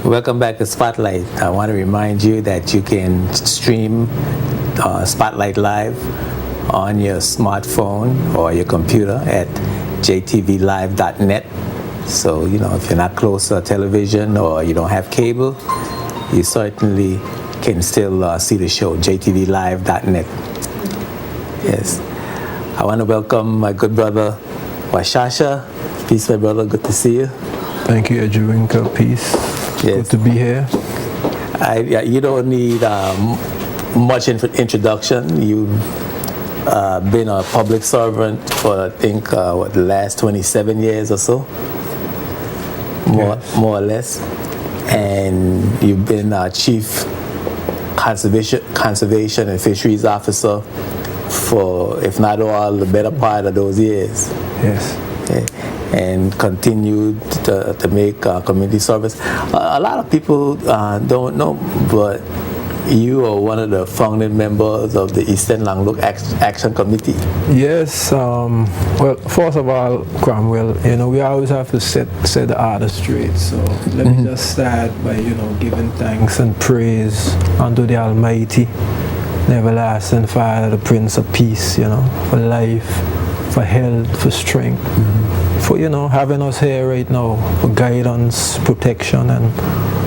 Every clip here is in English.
Welcome back to Spotlight. I want to remind you that you can stream Spotlight Live on your smartphone or your computer at jtvlive.net. So, if you're not close to television or you don't have cable, you certainly can still see the show, jtvlive.net. Yes. I want to welcome my good brother, Washasha. Peace, my brother. Good to see you. Thank you, Edgewinkle. Peace. Yes. Good to be here. You don't need much introduction. You've been a public servant for, I think, the last 27 years or so, more or less. And you've been Chief Conservation and Fisheries Officer for, if not all, the better part of those years. Yes. Okay. And continued to make community service. A lot of people don't know, but you are one of the founding members of the Eastern Langlook Action Committee. Yes. Well, first of all, Cromwell, we always have to set the order straight. So let me just start by, giving thanks and praise unto the Almighty, the everlasting Father, the Prince of Peace, for life, for health, for strength. For having us here right now, for guidance, protection, and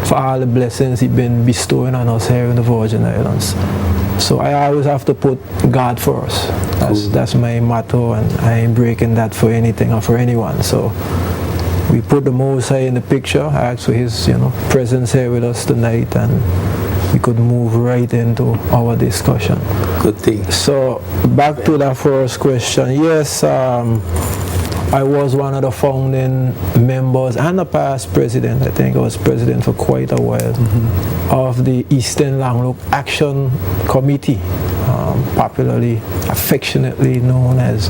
for all the blessings He's been bestowing on us here in the Virgin Islands. So I always have to put God first. That's my motto, and I ain't breaking that for anything or for anyone. So we put the Most High in the picture. I ask for His presence here with us tonight, and we could move right into our discussion. Good thing. So back to that first question. Yes. I was one of the founding members and the past president. I think I was president for quite a while of the Eastern Langlook Action Committee, popularly, affectionately known as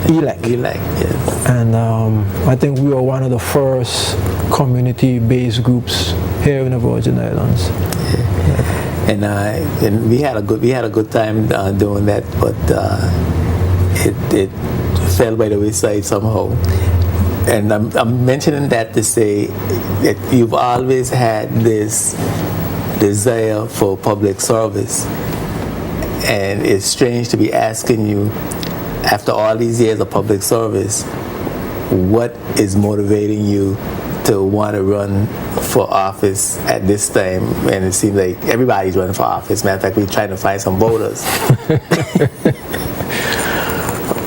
ELAC. ELAC, yes. And I think we were one of the first community-based groups here in the Virgin Islands. Yeah. And we had a good time doing that, but it fell by the wayside somehow. And I'm mentioning that to say that you've always had this desire for public service, and it's strange to be asking you, after all these years of public service, what is motivating you to want to run for office at this time? And it seems like everybody's running for office. Matter of fact, we're trying to find some voters.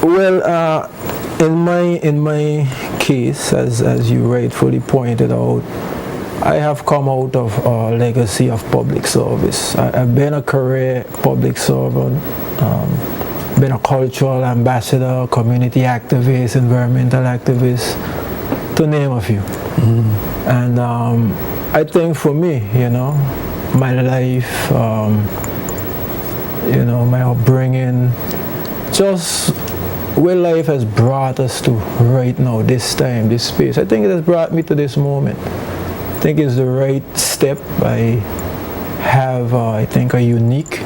Well, in my case, as you rightfully pointed out, I have come out of a legacy of public service. I've been a career public servant, been a cultural ambassador, community activist, environmental activist, to name a few. And I think for me, my life, my upbringing, just where life has brought us to right now, this time, this space. I think it has brought me to this moment. I think it's the right step. I have, I think, a unique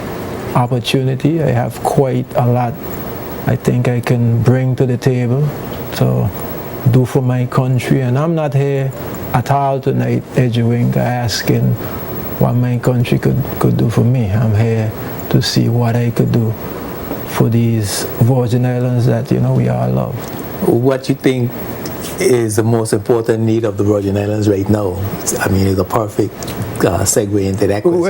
opportunity. I have quite a lot I think I can bring to the table to do for my country. And I'm not here at all tonight, Edgewinkle, asking what my country could do for me. I'm here to see what I could do for these Virgin Islands that we all love. What you think is the most important need of the Virgin Islands right now? I mean, it's a perfect segue into that question.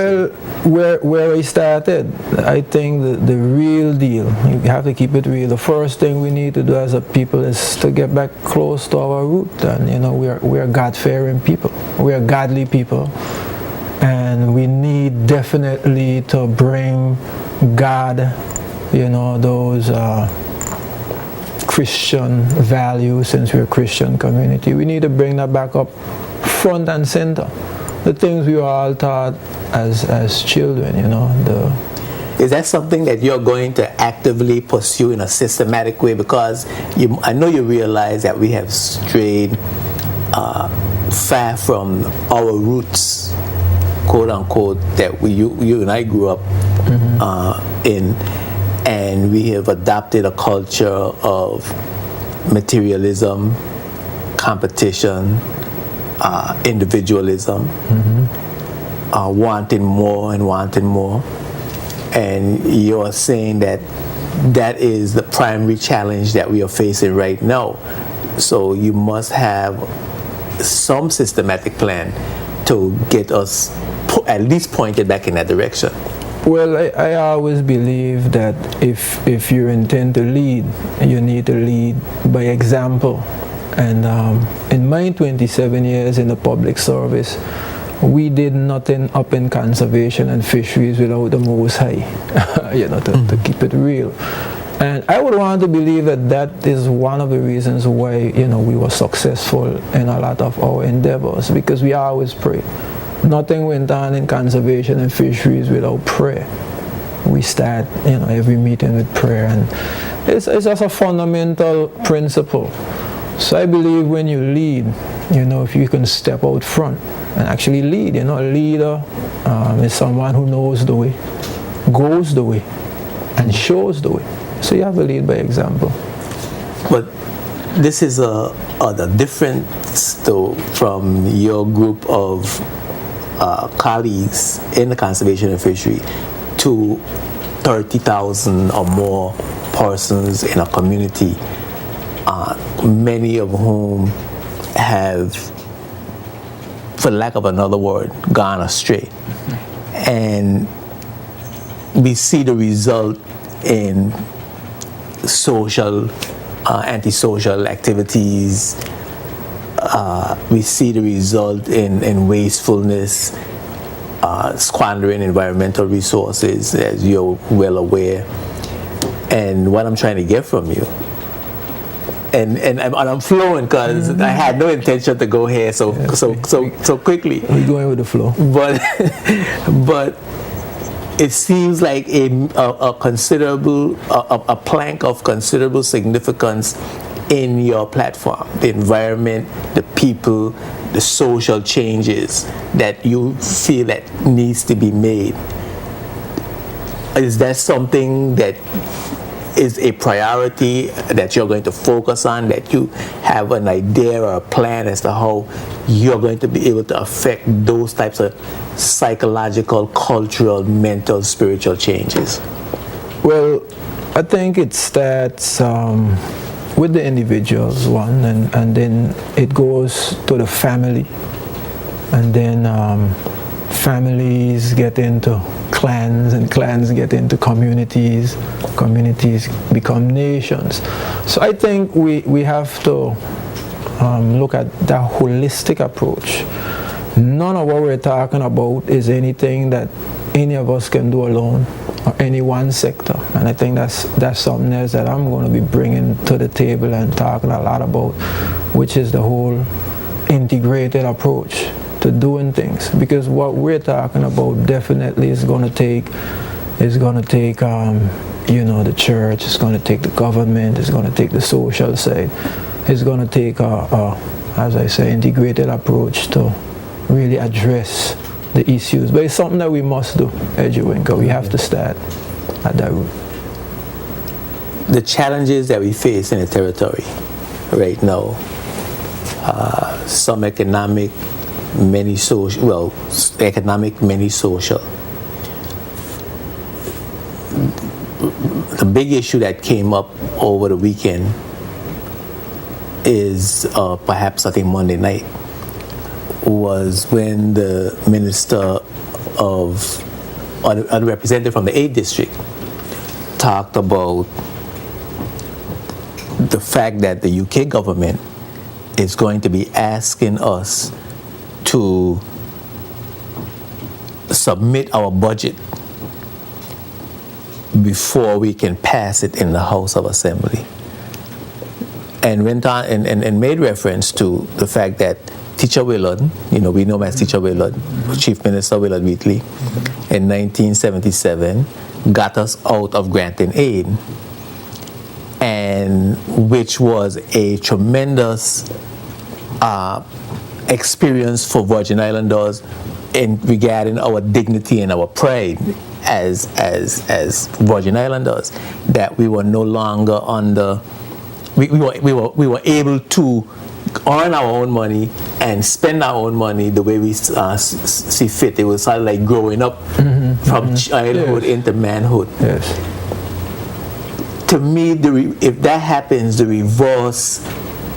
Well, where I started, I think the real deal, you have to keep it real. The first thing we need to do as a people is to get back close to our root. And we are God-fearing people. We are godly people. And we need definitely to bring God, those Christian values, since we're a Christian community. We need to bring that back up front and center. The things we were all taught as children, Is that something that you're going to actively pursue in a systematic way? Because I know you realize that we have strayed far from our roots, quote unquote, that you and I grew up in. And we have adopted a culture of materialism, competition, individualism, wanting more and wanting more. And you're saying that that is the primary challenge that we are facing right now. So you must have some systematic plan to get us at least pointed back in that direction. Well, I always believe that if you intend to lead, you need to lead by example. And in my 27 years in the public service, we did nothing up in conservation and fisheries without the Most High, to keep it real. And I would want to believe that that is one of the reasons why, we were successful in a lot of our endeavors, because we always pray. Nothing went on in conservation and fisheries without prayer. We start, every meeting with prayer, and it's just a fundamental principle. So I believe when you lead, if you can step out front and actually lead, a leader is someone who knows the way, goes the way, and shows the way. So you have to lead by example. But this is a difference though from your group of colleagues in the conservation and fishery to 30,000 or more persons in a community, many of whom have, for lack of another word, gone astray. And we see the result in social, antisocial activities. We see the result in wastefulness, squandering environmental resources, as you're well aware. And what I'm trying to get from you, and I'm flowing because I had no intention to go here so quickly. We're going with the flow. But it seems like a considerable, a plank of considerable significance in your platform, the environment, the people, the social changes that you feel that needs to be made. Is that something that is a priority that you're going to focus on, that you have an idea or a plan as to how you're going to be able to affect those types of psychological, cultural, mental, spiritual changes? Well, I think it starts with the individuals, one, and then it goes to the family, and then families get into clans, and clans get into communities, communities become nations. So I think we have to look at that holistic approach. None of what we're talking about is anything that any of us can do alone, or any one sector. And I think that's something else that I'm going to be bringing to the table and talking a lot about, which is the whole integrated approach to doing things. Because what we're talking about definitely is going to take the church, it's going to take the government, it's going to take the social side, it's going to take as I say, integrated approach to really address the issues. But it's something that we must do, Edgewinker. We have to start at that root. The challenges that we face in the territory right now, some economic, many social, well, economic, many social. The big issue that came up over the weekend is perhaps I think Monday night was when the minister or the representative from the 8th district talked about the fact that the UK government is going to be asking us to submit our budget before we can pass it in the House of Assembly, and went on and made reference to the fact that Teacher Willard, we know him as Teacher Willard, Chief Minister Willard Wheatley, in 1977 got us out of granting aid, and which was a tremendous experience for Virgin Islanders in regarding our dignity and our pride as Virgin Islanders, that we were no longer under, we were able to earn our own money and spend our own money the way we see fit. It was sort of like growing up from childhood into manhood. Yes. To me, if that happens, the reverse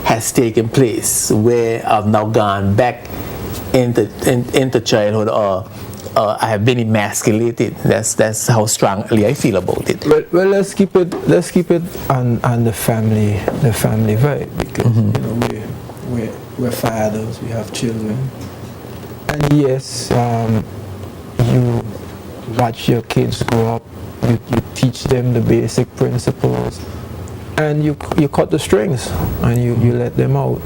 has taken place, where I've now gone back into childhood, or I have been emasculated. That's how strongly I feel about it. Well, let's keep it on the family vibe, because you know we're fathers, we have children, and yes, you watch your kids grow up, you teach them the basic principles, and you cut the strings and you let them out.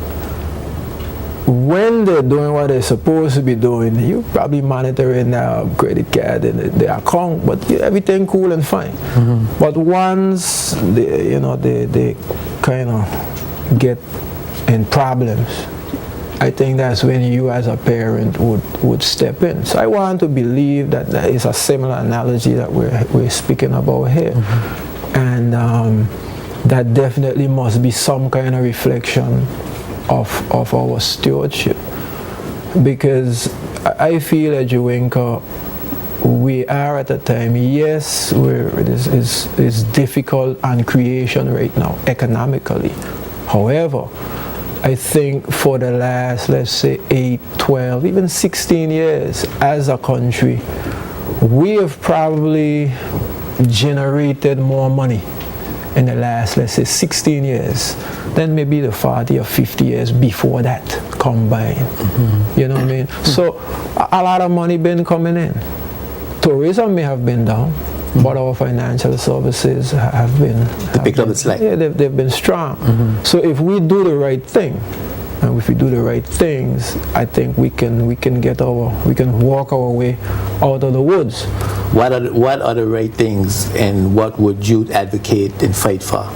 When they're doing what they're supposed to be doing, you're probably monitoring their credit card and their account, but everything cool and fine. But once they kind of get in problems, I think that's when you as a parent would step in. So I want to believe that is a similar analogy that we're speaking about here. And that definitely must be some kind of reflection of our stewardship, because I feel at Jamaica we are at a time, yes, where it's difficult on creation right now economically. However, I think for the last, let's say 8, 12, even 16 years as a country, we have probably generated more money in the last, let's say 16 years than maybe the 40 or 50 years before that combined. You know what I mean? So a lot of money been coming in. Tourism may have been down, but our financial services have been... They picked up the slack. Yeah, they've been strong. So if we do the right thing, and if we do the right things, I think we can walk our way out of the woods. What are the right things, and what would you advocate and fight for?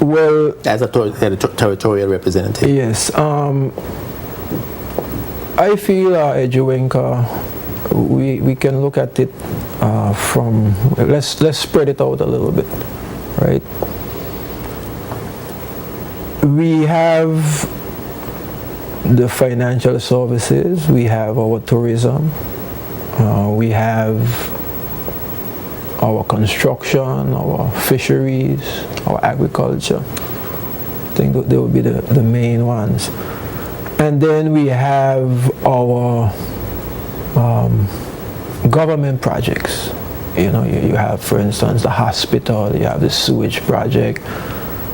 Well, as a territorial representative. Yes, I feel at Jamaica we can look at it from let's spread it out a little bit, right? We have the financial services, we have our tourism, we have our construction, our fisheries, our agriculture. I think they will be the main ones. And then we have our government projects. You know, you have, for instance, the hospital, you have the sewage project,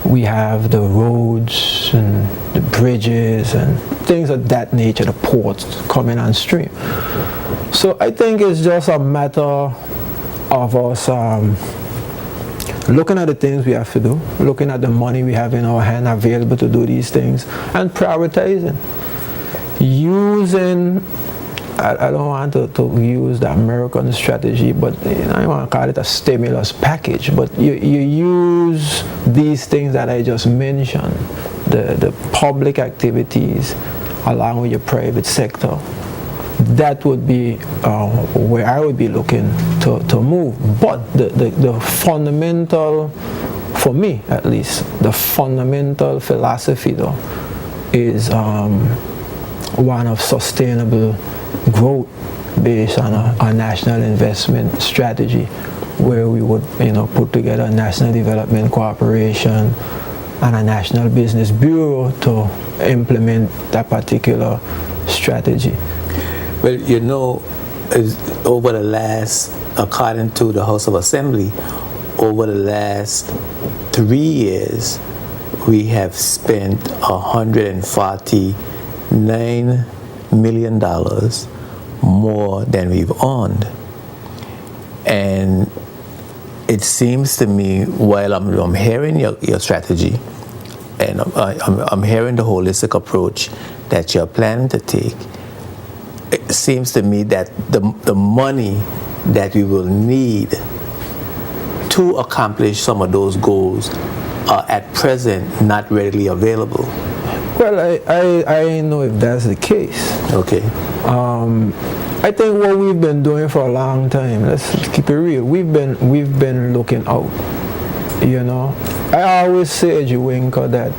we have the roads and the bridges and things of that nature, the ports coming on stream. So I think it's just a matter of us looking at the things we have to do, looking at the money we have in our hand available to do these things, and prioritizing. Using, I don't want to use the American strategy, but I want to call it a stimulus package, but you use these things that I just mentioned, the public activities along with your private sector. That would be where I would be looking to move. But the fundamental, for me at least, the fundamental philosophy though is one of sustainable growth based on a national investment strategy, where we would put together a National Development Corporation and a National Business Bureau to implement that particular strategy. Well, over the last, according to the House of Assembly, over the last 3 years, we have spent $149 million more than we've earned. And it seems to me, while I'm hearing your strategy, and I'm hearing the holistic approach that you're planning to take, it seems to me that the money that we will need to accomplish some of those goals are at present not readily available. Well, I know if that's the case. Okay. I think what we've been doing for a long time, let's keep it real, we've been looking out. I always say at Jamaica that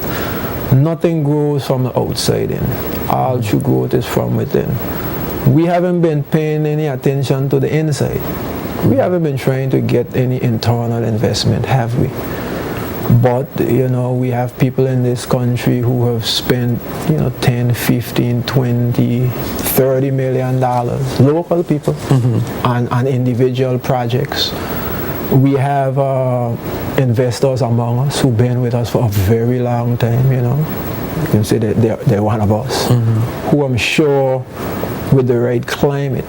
Nothing grows from the outside in. All true growth is from within. We haven't been paying any attention to the inside. We haven't been trying to get any internal investment, have we? But, we have people in this country who have spent, 10, 15, 20, 30 million dollars, local people, on individual projects. We have investors among us who've been with us for a very long time, You can say that they're one of us, who I'm sure with the right climate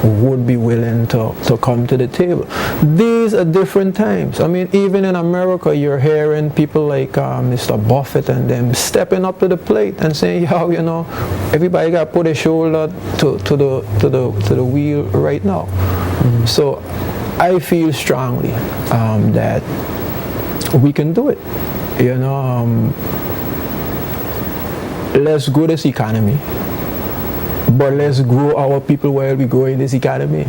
would be willing to come to the table. These are different times. I mean, even in America, you're hearing people like Mr. Buffett and them stepping up to the plate and saying, everybody got to put a shoulder to the wheel right now. So I feel strongly that we can do it. Let's grow this economy. But let's grow our people while we grow in this economy.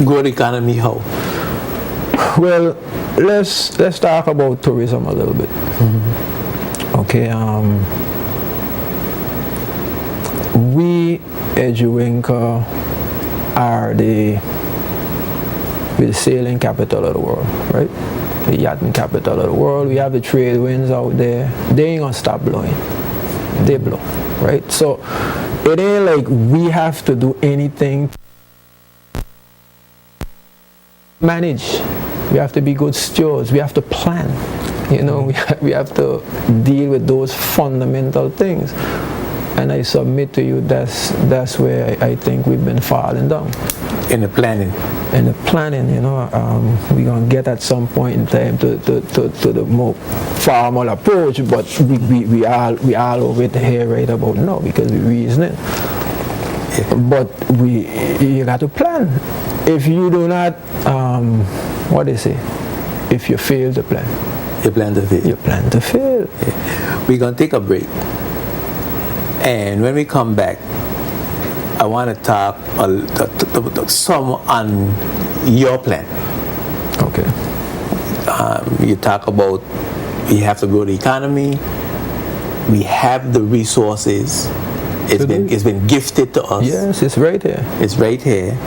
Grow the economy how? Well, let's talk about tourism a little bit. Okay. We Edgewinka are the sailing capital of the world, right? The yachting capital of the world. We have the trade winds out there. They ain't gonna stop blowing. They blow, right? So it ain't like we have to do anything to manage. We have to be good stewards. We have to plan. We have to deal with those fundamental things. And I submit to you that's where I think we've been falling down. In the planning. In the planning, we're gonna get at some point in time to the more formal approach, but we all over it here right about now because we're reasoning. Yeah. But you got to plan. If you do not, what they say, if you fail to plan, you plan to fail. You plan to fail. Yeah. We're gonna take a break, and when we come back, I want to talk some on your plan. Okay. You talk about we have to grow the economy. We have the resources. It's been gifted to us. Yes, it's right here. It's right here.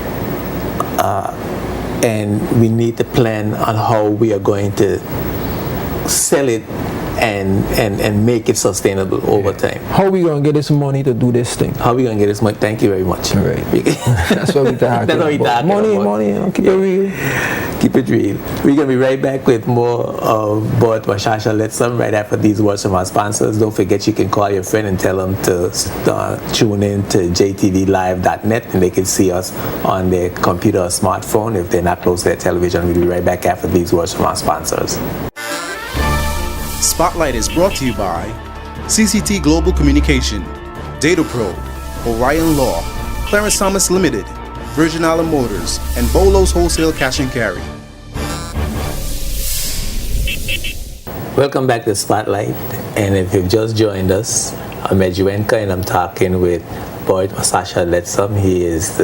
And we need to plan on how we are going to sell it and make it sustainable over time. How are we going to get this money to do this thing? How are we going to get this money? Thank you very much. All right. That's what we talking about. Money, keep it real. Keep it real. We're going to be right back with more of Bertrand Lettsome right after these words from our sponsors. Don't forget you can call your friend and tell them to tune in to jtvlive.net and they can see us on their computer or smartphone if they're not close to their television. We'll be right back after these words from our sponsors. Spotlight is brought to you by CCT Global Communication, DataPro, Orion Law, Clarence Thomas Limited, Virgin Island Motors, and Bolo's Wholesale Cash and Carry. Welcome back to Spotlight, and if you've just joined us, I'm Edgewinka and I'm talking with Bertrand Lettsome. He is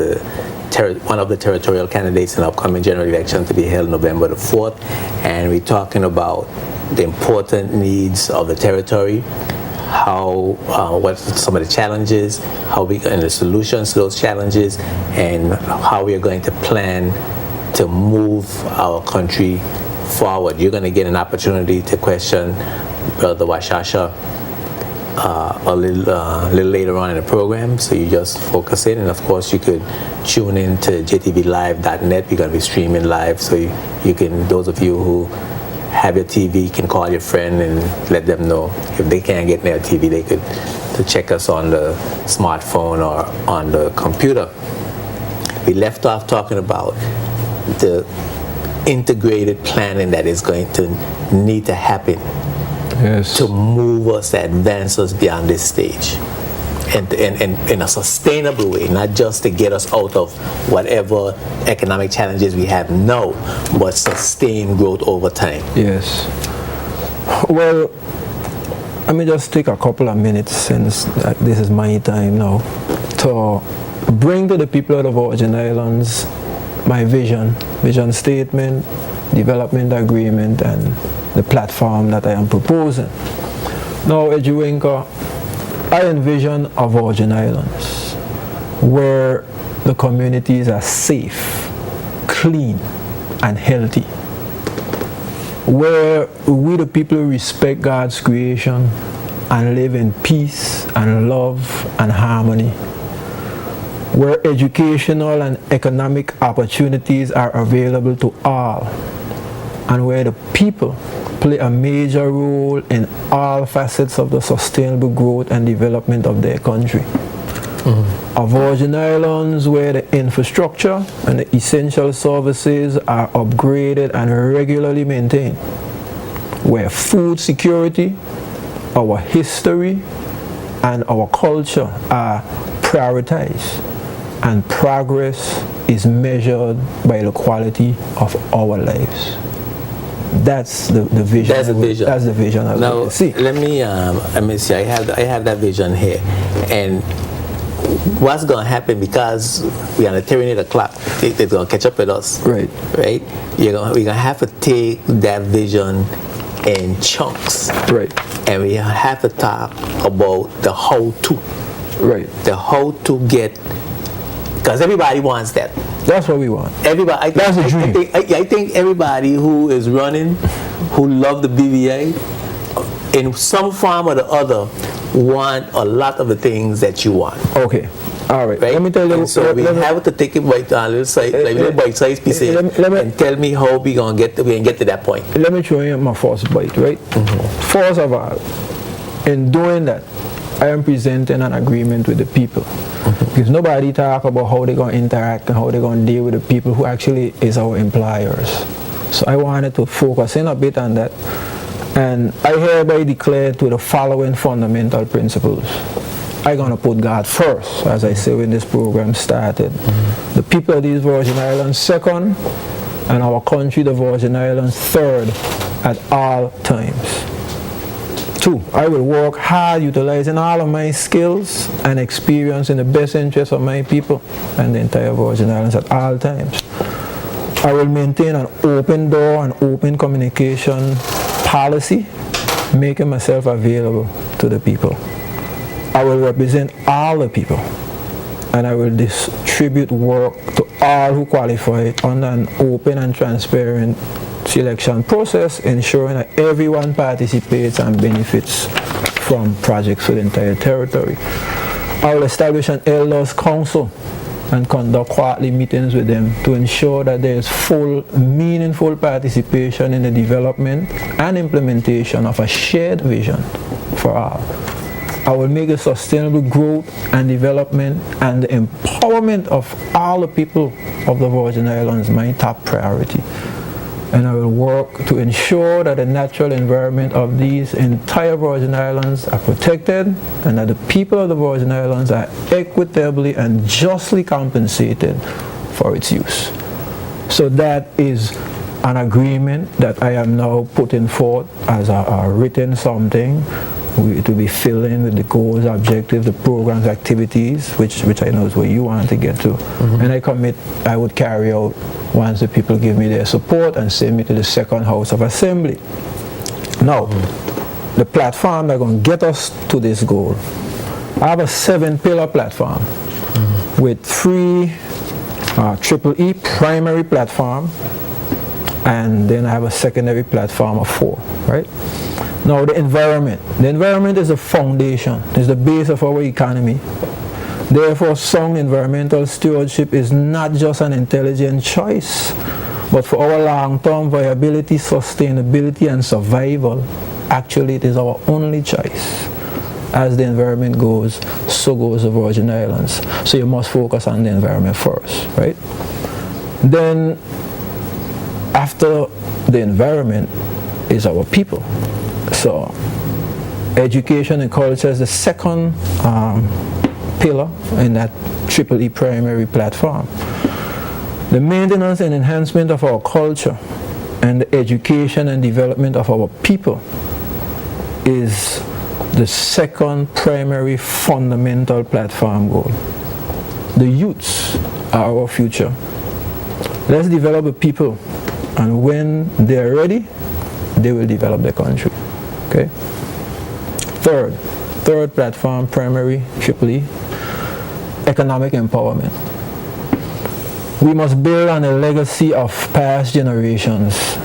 one of the territorial candidates in the upcoming general election to be held November the 4th, and we're talking about the important needs of the territory, what some of the challenges, and the solutions to those challenges, and how we are going to plan to move our country forward. You're going to get an opportunity to question Brother Washasha a little later on in the program, so you just focus in, and of course you could tune in to jtvlive.net. We're going to be streaming live, so you can, those of you who have your TV, can call your friend and let them know. If they can't get their TV, they could to check us on the smartphone or on the computer. We left off talking about the integrated planning that is going to need to happen to move us, to advance us beyond this stage. And in a sustainable way, not just to get us out of whatever economic challenges we have now, but sustain growth over time. Yes. Well, let me just take a couple of minutes, since this is my time now, to bring to the people of the Virgin Islands my vision statement, development agreement, and the platform that I am proposing. Now, Ejuenka, I envision a Virgin Islands where the communities are safe, clean, and healthy. Where we the people respect God's creation and live in peace and love and harmony. Where educational and economic opportunities are available to all. And where the people play a major role in all facets of the sustainable growth and development of their country. A Virgin Islands where the infrastructure and the essential services are upgraded and regularly maintained. Where food security, our history, and our culture are prioritized, and progress is measured by the quality of our lives. That's the vision. That's the vision. That's the vision. Now, see. let me see. I have that vision here, and what's going to happen, because we're going to terminate the clock, it's going to catch up with us. Right. Right. We're going to have to take that vision in chunks. Right. And we have to talk about the how to. Right. The how to get, because everybody wants that. That's what we want. Everybody. That's a dream. I think everybody who is running, who love the BVI, in some form or the other, want a lot of the things that you want. Okay. All right. Right? Let me tell you. And so we have to take it bite a little bite-sized pieces, and tell me how we gonna get to that point. Let me show you my first bite. Right. First of all, in doing that, I am presenting an agreement with the people. Because nobody talk about how they're going to interact and how they're going to deal with the people who actually is our employers. So I wanted to focus in a bit on that. And I hereby declare to the following fundamental principles. I'm going to put God first, as I say when this program started. The people of these Virgin Islands second, and our country, the Virgin Islands, third at all times. 2, I will work hard utilizing all of my skills and experience in the best interest of my people and the entire Virgin Islands at all times. I will maintain an open door and open communication policy, making myself available to the people. I will represent all the people, and I will distribute work to all who qualify under an open and transparent selection process, ensuring that everyone participates and benefits from projects for the entire territory. I will establish an elders council and conduct quarterly meetings with them to ensure that there is full, meaningful participation in the development and implementation of a shared vision for all. I will make the sustainable growth and development and the empowerment of all the people of the Virgin Islands my top priority. And I will work to ensure that the natural environment of these entire Virgin Islands are protected and that the people of the Virgin Islands are equitably and justly compensated for its use. So that is an agreement that I am now putting forth as a written something. It will be filled in with the goals, objectives, the programs, activities, which I know is what you want to get to. And I commit I would carry out once the people give me their support and send me to the second House of Assembly. Now, the platform that's going to get us to this goal. I have a 7-pillar platform with 3 triple E primary platform, and then I have a secondary platform of 4, right? Now, the environment. The environment is the foundation, is the base of our economy. Therefore, sound environmental stewardship is not just an intelligent choice, but for our long-term viability, sustainability, and survival, actually it is our only choice. As the environment goes, so goes the Virgin Islands. So you must focus on the environment first, right? Then, after the environment is our people. So, education and culture is the second pillar in that triple E primary platform. The maintenance and enhancement of our culture and the education and development of our people is the second primary fundamental platform goal. The youths are our future. Let's develop the people, and when they're ready, they will develop the country. Okay? Third platform, primary, triple E, economic empowerment. We must build on the legacy of past generations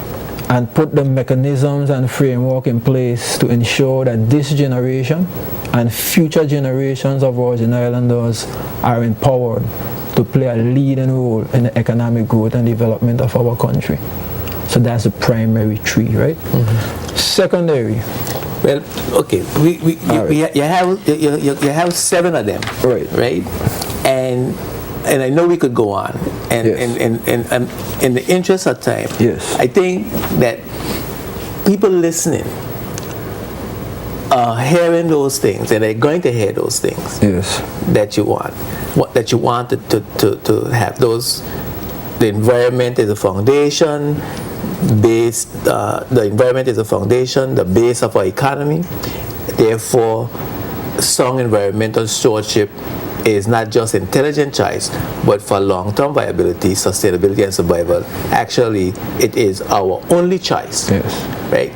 and put the mechanisms and framework in place to ensure that this generation and future generations of Virgin Islanders are empowered to play a leading role in the economic growth and development of our country. So that's the primary tree, right? Secondary. Well, okay, you have 7 of them, right? And I know we could go on, and in the interest of time, I think that people listening are hearing those things, and they're going to hear those things that you want, that you want to have those. The environment is a foundation. The environment is a foundation, the base of our economy. Therefore, sound environmental stewardship is not just intelligent choice, but for long-term viability, sustainability, and survival. Actually, it is our only choice. Right?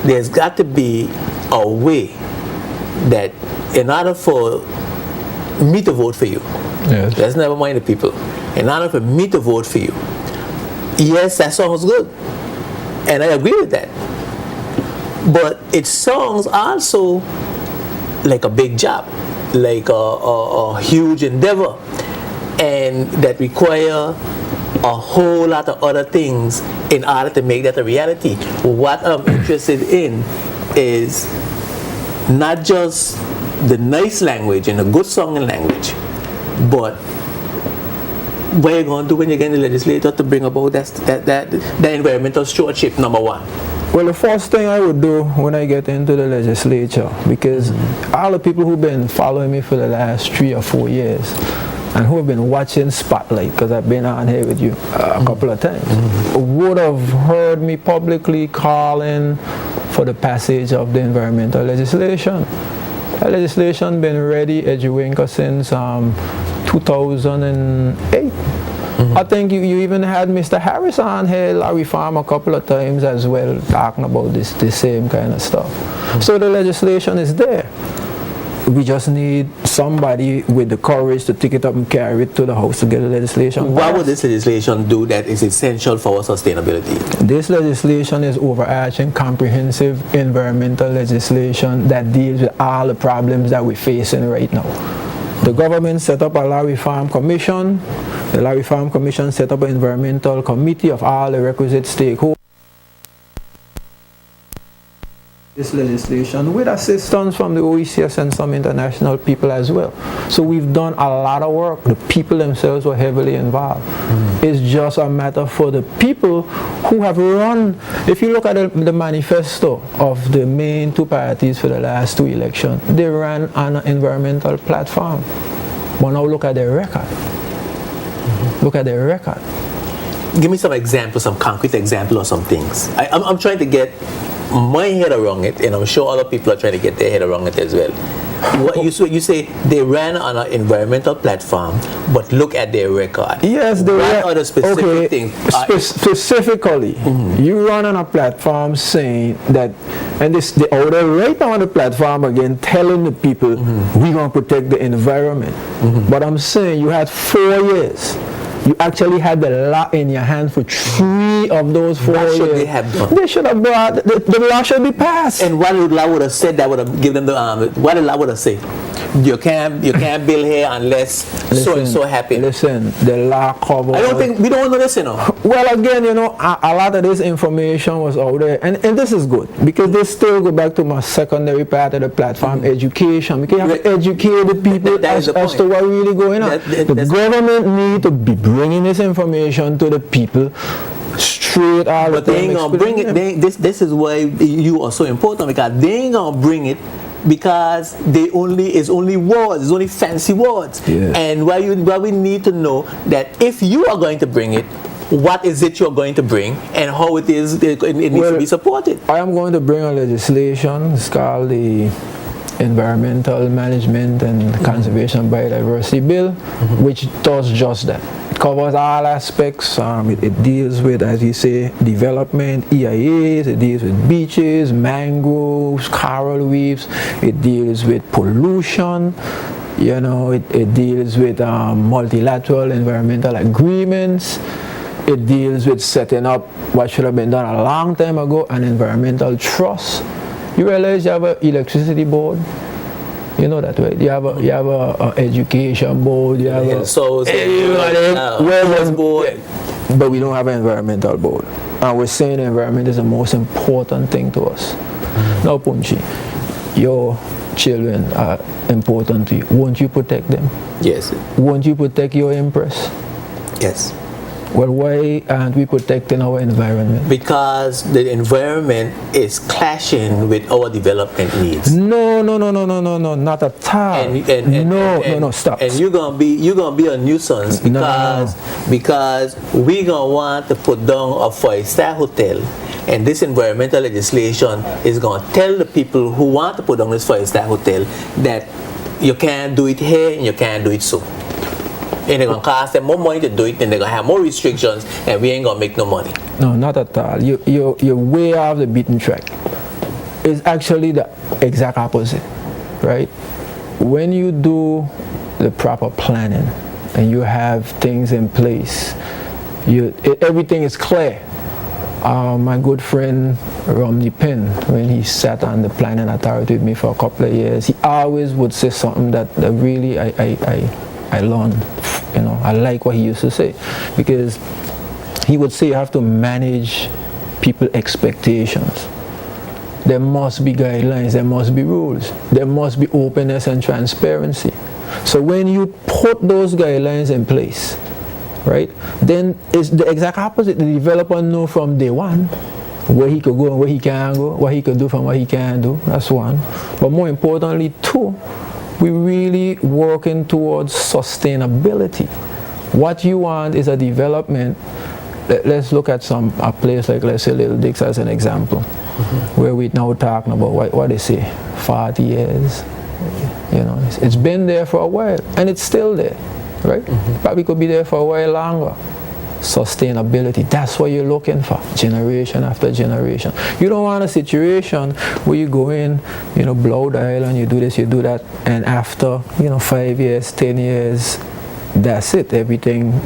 There's got to be a way that, in order for me to vote for you, let's never mind the people. In order for me to vote for you, yes, that sounds good, and I agree with that. But it sounds also like a big job, like a huge endeavor, and that require a whole lot of other things in order to make that a reality. What I'm interested in is not just the nice language and the good sounding language, but what are you going to do when you get in the legislature to bring about that environmental stewardship, number one? Well, the first thing I would do when I get into the legislature, because all the people who've been following me for the last 3 or 4 years and who have been watching Spotlight, because I've been on here with you a couple of times, would have heard me publicly calling for the passage of the environmental legislation. That legislation been ready, Edgewinker, since 2008. I think you even had Mr. Harris on here, Larry Farm, a couple of times as well, talking about this same kind of stuff. So the legislation is there. We just need somebody with the courage to take it up and carry it to the House to get the legislation. What would this legislation do that is essential for our sustainability? This legislation is overarching, comprehensive environmental legislation that deals with all the problems that we're facing right now. The government set up a Larry Farm Commission. The Larry Farm Commission set up an environmental committee of all the requisite stakeholders. This legislation with assistance from the OECS and some international people as well. So we've done a lot of work. The people themselves were heavily involved. It's just a matter for the people who have run. If you look at the manifesto of the main 2 parties for the last 2 elections, they ran on an environmental platform. But now look at their record. Look at their record. Give me some examples, some concrete examples of some things. I'm trying to get my head around it, and I'm sure other people are trying to get their head around it as well. What you say they ran on an environmental platform, but look at their record. Yes, they ran on a specific thing. Specifically, you run on a platform saying that, and they order right now on the platform again, telling the people we're going to protect the environment. But I'm saying you had 4 years. You actually had the law in your hand for 3 of those 4 years. What should they have done? They should have brought, the law should be passed. And what the law would have said that would have given them what the law would have said? You can't build here unless so and so happen. Listen, the law covers. I don't think we don't know this, you know. Well, again, you know, a lot of this information was out there, and this is good because this still go back to my secondary part of the platform, education. Because you have to educate the people as to what's really going on. The government need to be bringing this information to the people straight out. But they ain't gonna bring it. This is why you are so important, because they ain't gonna bring it. Because it's only words, it's only fancy words. And what we need to know that if you are going to bring it, what is it you're going to bring and how it needs to be supported. I am going to bring a legislation. It's called the Environmental Management and Conservation Biodiversity Bill, which does just that. covers all aspects. It deals with, as you say, development, EIAs. It deals with beaches, mangroves, coral reefs. It deals with pollution. You know, it deals with multilateral environmental agreements. It deals with setting up what should have been done a long time ago, an environmental trust. You realize you have an electricity board? You know that, right? You have a education board. You have board. But we don't have an environmental board. And we're saying the environment is the most important thing to us. Now, Punchi, your children are important to you. Won't you protect them? Yes. Won't you protect your Empress? Yes. Well, why aren't we protecting our environment? Because the environment is clashing with our development needs. No, not at all. Stop. And you're gonna be a nuisance because we gonna want to put down a 5-star hotel, and this environmental legislation is gonna tell the people who want to put down this 5-star hotel that you can't do it here and you can't do it so. And they're going to cost them more money to do it, and they're going to have more restrictions, and we ain't going to make no money. No, not at all. You're way off the beaten track. It's actually the exact opposite, right? When you do the proper planning and you have things in place, everything is clear. My good friend Romney Penn, when he sat on the planning authority with me for a couple of years, he always would say something that really I learned. You know, I like what he used to say, because he would say you have to manage people's expectations. There must be guidelines, there must be rules, there must be openness and transparency. So when you put those guidelines in place, right, then it's the exact opposite. The developer know from day one where he could go and where he can't go, what he could do from what he can't do. That's one. But more importantly, two, we're really working towards sustainability. What you want is a development. Let's look at a place like, let's say, Little Dix as an example, where we're now talking about what they say, 40 years. You know, it's been there for a while, and it's still there, right? Probably could be there for a while longer. Sustainability, that's what you're looking for, generation after generation. You don't want a situation where you go in, blow the island, you do this, you do that, and after 5 years, 10 years, that's it, everything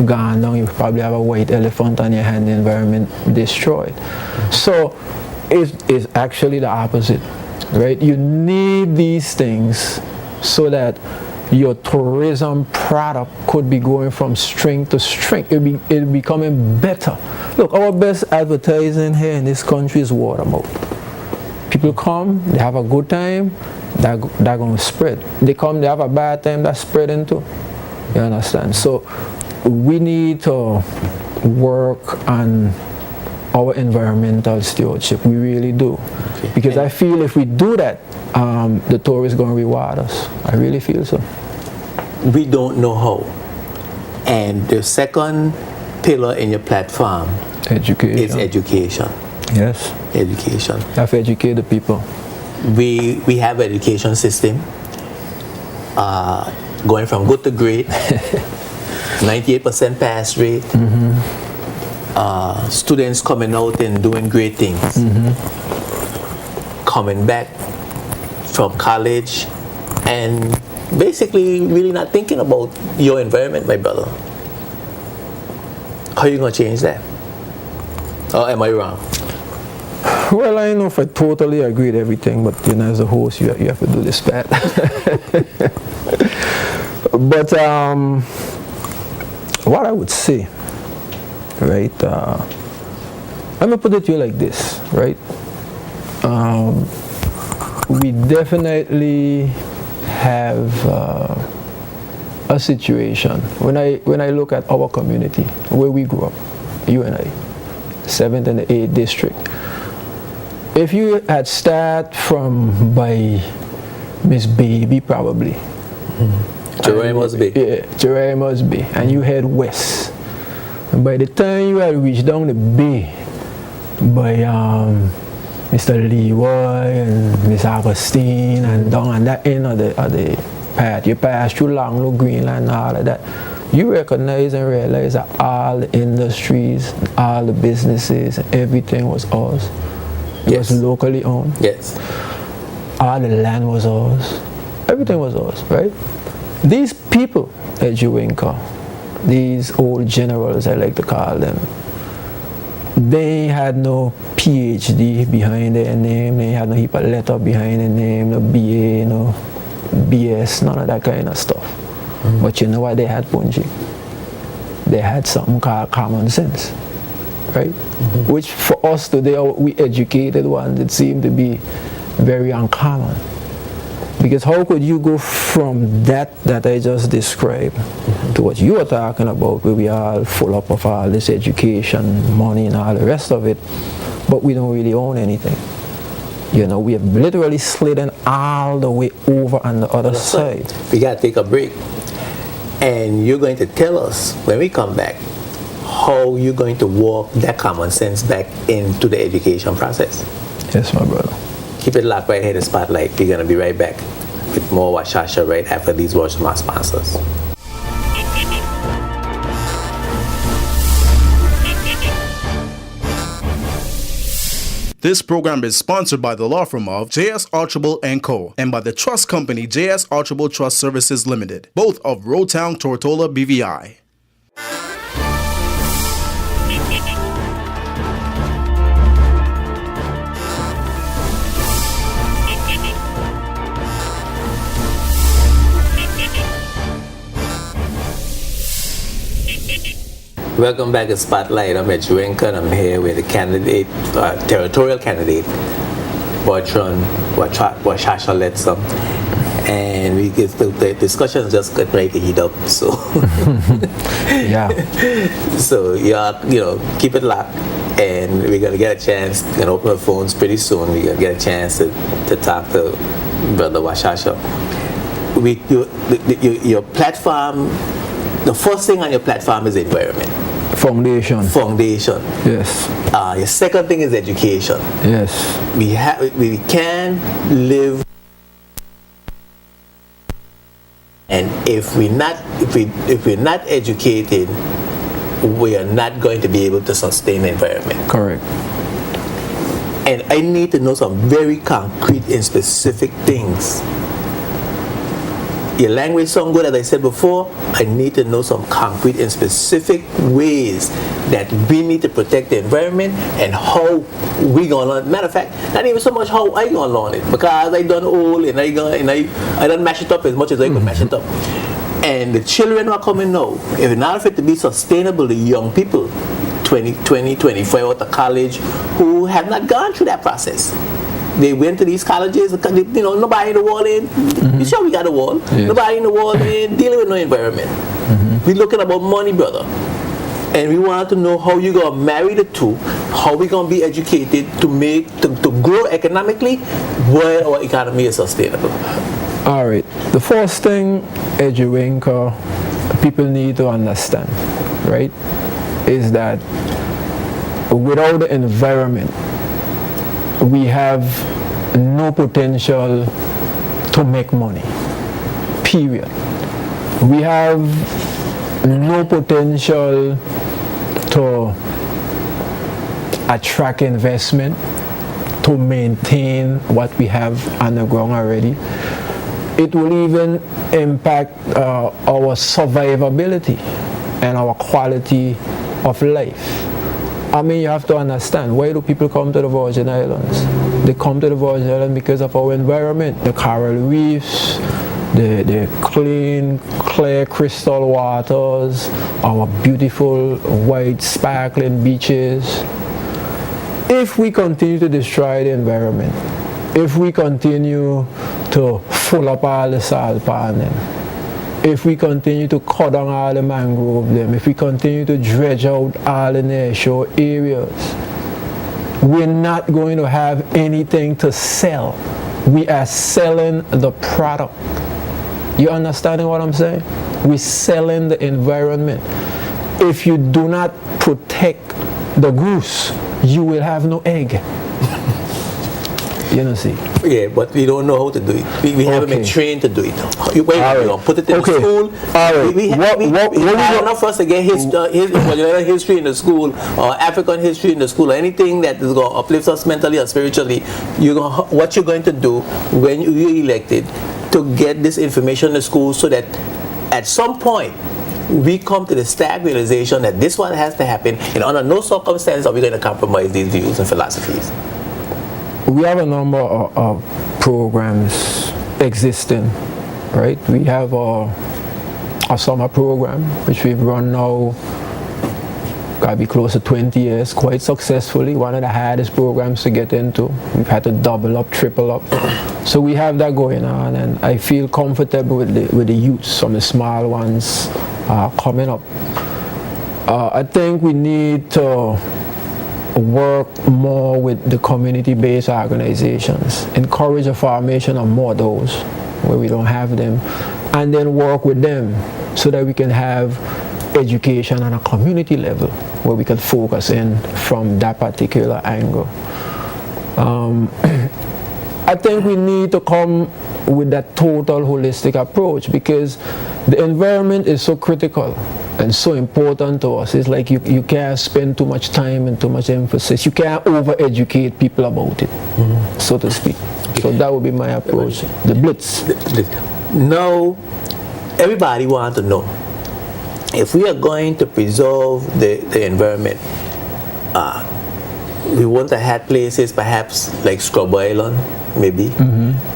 gone down. You probably have a white elephant on your hand, the environment destroyed. So it's actually the opposite, right? You need these things so that your tourism product could be going from strength to strength. It'll be becoming better. Look, our best advertising here in this country is word of mouth. People come, they have a good time, they're going to spread. They come, they have a bad time, that's spreading too. You understand? So we need to work on our environmental stewardship. We really do. Okay. Because I feel if we do that, the tourists are going to reward us. I really feel so. We don't know how. And the second pillar in your platform is education. Yes. Education. You have to educate the people. We have an education system going from good to great, 98% pass rate. Students coming out and doing great things. Coming back from college and basically really not thinking about your environment, my brother. How are you going to change that? Or am I wrong? Well, I don't know if I totally agree with everything, but as a host, you have to do this part. But what I would say, right, I'm going to put it to you like this, right? We definitely have a situation. When I look at our community, where we grew up, you and I, 7th and the 8th district, if you had started from by Miss Baby, probably. Jeray Mosby. Yeah, Jeray Mosby, and you head west. And by the time you had reached down the bay, by Mr. Leroy and Miss Augustine and down on that end of the path, you pass through Longlow, Greenland, and all of that, you recognize and realize that all the industries, all the businesses, everything was ours. It was locally owned. Yes. All the land was ours. Everything was ours, right? These people at Juinka, these old generals, I like to call them, they had no PhD behind their name, they had no heap of letter behind their name, no BA, no BS, none of that kind of stuff. But you know what they had, Punji? They had something called common sense, right? Which for us today, we educated ones, it seemed to be very uncommon. Because how could you go from that I just described to what you are talking about, where we are full up of all this education, money and all the rest of it, but we don't really own anything. You know, we have literally slidden all the way over on the other side. We got to take a break. And you're going to tell us, when we come back, how you're going to walk that common sense back into the education process. Yes, my brother. Keep it locked right here in the Spotlight. We're going to be right back with more Washasha right after these words from our sponsors. This program is sponsored by the law firm of J.S. Archibald & Co. and by the trust company J.S. Archibald Trust Services Limited, both of Roadtown, Tortola, BVI. Welcome back to Spotlight. I'm at Juinka and I'm here with the candidate, territorial candidate, Bertrand Lettsome. And we get the discussions just got ready to heat up. So Yeah. So keep it locked, and we're gonna get a chance. We're gonna open the phones pretty soon. We're gonna get a chance to talk to Brother Washasha. Your platform. The first thing on your platform is environment. Foundation. Yes. Your second thing is education. Yes. We can live, and if we're not educated, we are not going to be able to sustain the environment. Correct. And I need to know some very concrete and specific things. Your language sounds good, as I said before. I need to know some concrete and specific ways that we need to protect the environment and how we gonna learn. Matter of fact, not even so much how I gonna learn it, because I done all and I done mash it up as much as I could mash it up. And the children who are coming now, if in order for it to be sustainable, the young people, 25 out of college, who have not gone through that process. They went to these colleges, nobody in the wall in. You sure we got a wall? Yes. Nobody in the wall in, dealing with no environment. We looking about money, brother. And we want to know how you gonna marry the two, how we gonna be educated to grow economically, where our economy is sustainable. All right. The first thing, Juinka, people need to understand, right, is that without the environment, we have no potential to make money, period. We have no potential to attract investment, to maintain what we have on the ground already. It will even impact our survivability and our quality of life. I mean, you have to understand, why do people come to the Virgin Islands? They come to the Virgin Islands because of our environment, the coral reefs, the clean, clear crystal waters, our beautiful, white, sparkling beaches. If we continue to destroy the environment, if we continue to full up all the salt pan, if we continue to cut down all the mangrove them, if we continue to dredge out all the nearshore areas, we're not going to have anything to sell. We are selling the product. You understanding what I'm saying? We're selling the environment. If you do not protect the goose, you will have no egg. You know, see. Yeah, but we don't know how to do it. We haven't been trained to do it. Put it in the school. We have enough for us to get history in the school, or African history in the school, or anything that is going to uplift us mentally or spiritually. What you're going to do when you're elected to get this information in the school, so that at some point we come to the stark realization that this one has to happen, and under no circumstance are we going to compromise these views and philosophies. We have a number of programs existing, right? We have a summer program which we've run now, gotta be close to 20 years, quite successfully. One of the hardest programs to get into. We've had to double up, triple up. So we have that going on, and I feel comfortable with the youths, some of the small ones coming up. I think we need to work more with the community-based organizations, encourage the formation of more of those where we don't have them, and then work with them so that we can have education on a community level where we can focus in from that particular angle. I think we need to come with that total holistic approach, because the environment is so critical and so important to us. It's like you can't spend too much time and too much emphasis. You can't over-educate people about it, so to speak. So that would be my approach. The blitz. Now, everybody wants to know, if we are going to preserve the environment, we want to have places perhaps like Scrub Island, maybe.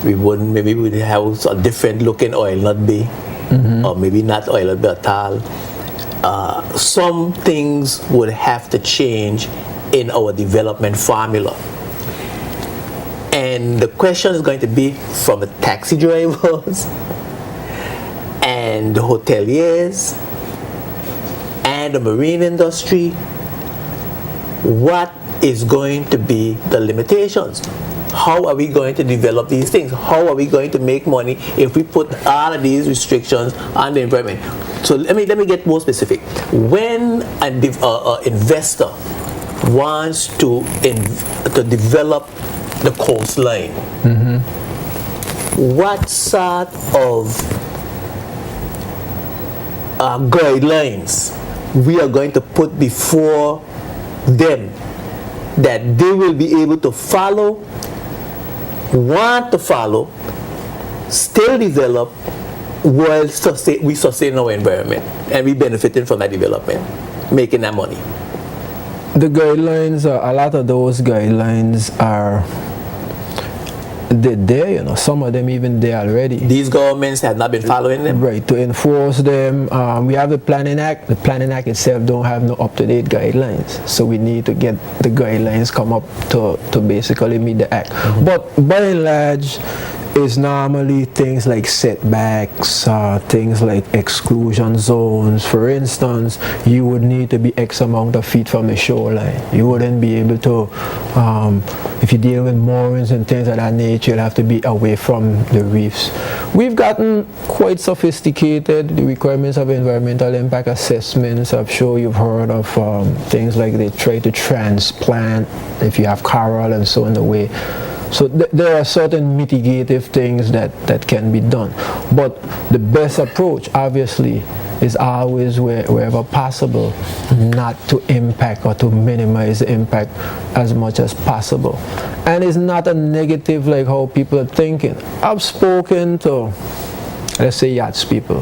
Maybe we'd have a different looking oil nut bay, or maybe not oil nut bay at all. Some things would have to change in our development formula. And the question is going to be from the taxi drivers and the hoteliers and the marine industry, what is going to be the limitations? How are we going to develop these things? How are we going to make money if we put all of these restrictions on the environment? So let me get more specific. When an investor wants to develop the coastline, what sort of guidelines we are going to put before them that they will be able to follow, want to follow, still develop, while we sustain our environment and we benefiting from that development, making that money? The guidelines, a lot of those guidelines are there, you know, some of them even there already. These governments have not been following them? Right, to enforce them. We have the Planning Act. The Planning Act itself don't have no up-to-date guidelines. So we need to get the guidelines come up to basically meet the act. But by and large, it's normally things like setbacks, things like exclusion zones. For instance, you would need to be X amount of feet from the shoreline. You wouldn't be able to, if you deal with moorings and things of that nature, you'll have to be away from the reefs. We've gotten quite sophisticated. The requirements of environmental impact assessments, I'm sure you've heard of things like they try to transplant if you have coral and so on the way. So there are certain mitigative things that can be done. But the best approach, obviously, is always wherever possible not to impact or to minimize the impact as much as possible. And it's not a negative like how people are thinking. I've spoken to, let's say, yachts people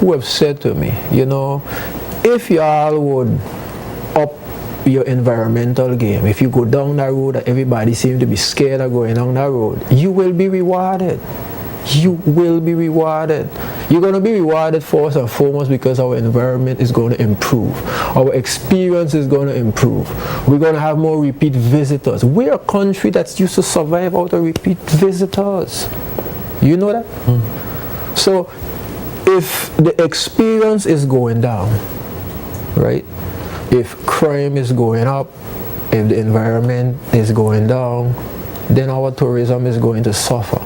who have said to me, you know, if y'all would up your environmental game, if you go down that road that everybody seems to be scared of going down that road, you will be rewarded. You will be rewarded. You're going to be rewarded first and foremost because our environment is going to improve. Our experience is going to improve. We're going to have more repeat visitors. We're a country that's used to survive out of repeat visitors. You know that? So if the experience is going down, right? If crime is going up, if the environment is going down, then our tourism is going to suffer.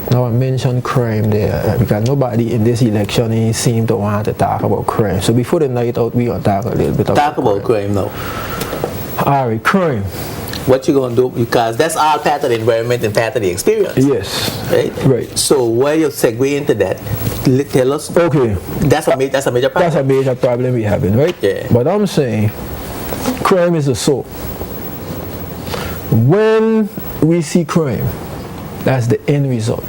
Now I mentioned crime there because nobody in this election seemed to want to talk about crime. So before the night out, we're going to talk a little bit about crime now. Alright, crime. what you gonna do, because that's all part of the environment and part of the experience. Yes. Right. So while you segue into that, tell us. Okay. That's a major problem. That's a major problem we're having, right? Yeah. But I'm saying, crime is a soul. When we see crime, that's the end result.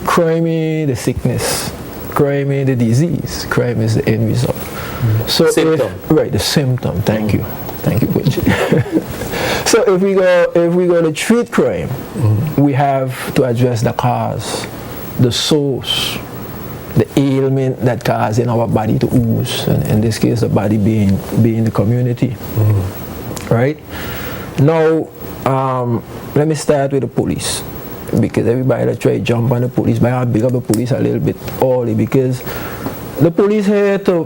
Crime is the sickness. Crime is the disease. Crime is the end result. So symptom. The symptom. Thank you, Quincy. So if we go to treat crime, we have to address the cause, the source, the ailment that causes in our body to ooze, and in this case, the body being the community, right? Now, let me start with the police, because everybody that try to jump on the police, but I big up the police a little bit early, because the police here to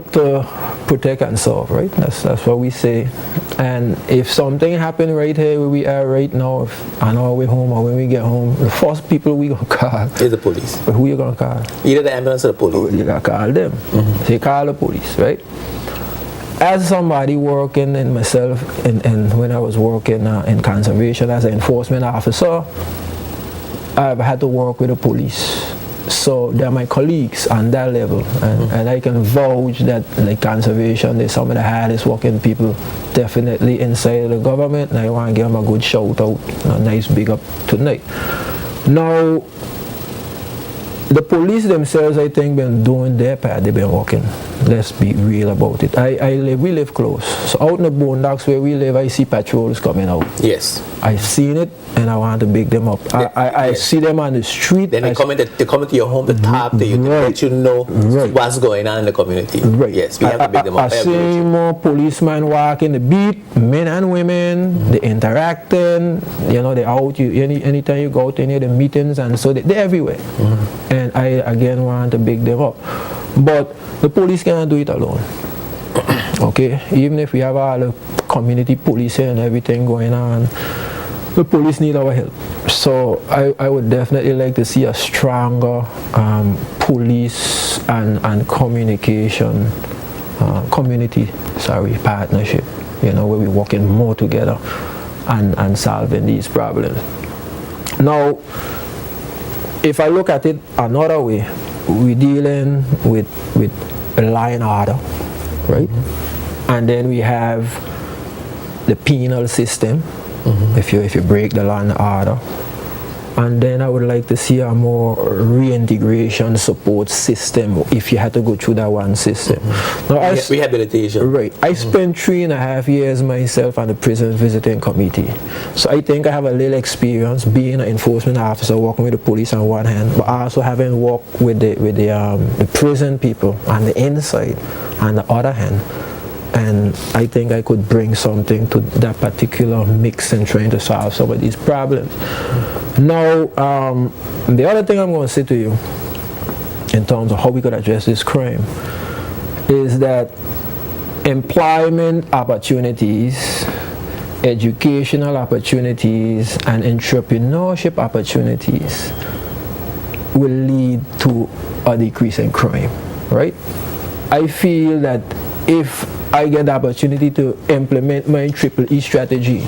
protect and serve, right? That's what we say. And if something happen right here where we are right now, if on our way home or when we get home, the first people we gonna call is the police. But who you gonna call? Either the ambulance or the police. You gotta call them. So you call the police, right? As somebody working in myself, and when I was working in conservation as an enforcement officer, I've had to work with the police. So they're my colleagues on that level, and I can vouch that like conservation, they're some of the hardest working people definitely inside the government, and I want to give them a good shout out, a nice big up tonight. Now, the police themselves, I think, been doing their part. They've been working. Let's be real about it. We live close. So out in the boondocks where we live, I see patrols coming out. Yes. I've seen it, and I want to big them up. I see them on the street. Then they come to your home to talk to you, to let you know what's going on in the community. Right. Yes, we have to big them up. I see more policemen walking the beat, men and women, they interacting, they're out, anytime you go to any of the meetings, and so they're everywhere. And I, again, want to big them up. But the police cannot do it alone. Okay? Even if we have all the community policing and everything going on, the police need our help. So I would definitely like to see a stronger police and communication community partnership, where we're working more together and solving these problems. Now, if I look at it another way, we're dealing with law and order, right? And then we have the penal system, if you break the law and order. And then I would like to see a more reintegration support system if you had to go through that one system. Now, rehabilitation. Right. I spent 3.5 years myself on the prison visiting committee. So I think I have a little experience being an enforcement officer, working with the police on one hand, but also having worked with the prison people on the inside on the other hand. And I think I could bring something to that particular mix and trying to solve some of these problems. Now, the other thing I'm going to say to you in terms of how we could address this crime is that employment opportunities, educational opportunities, and entrepreneurship opportunities will lead to a decrease in crime, right? I feel that if I get the opportunity to implement my Triple E strategy,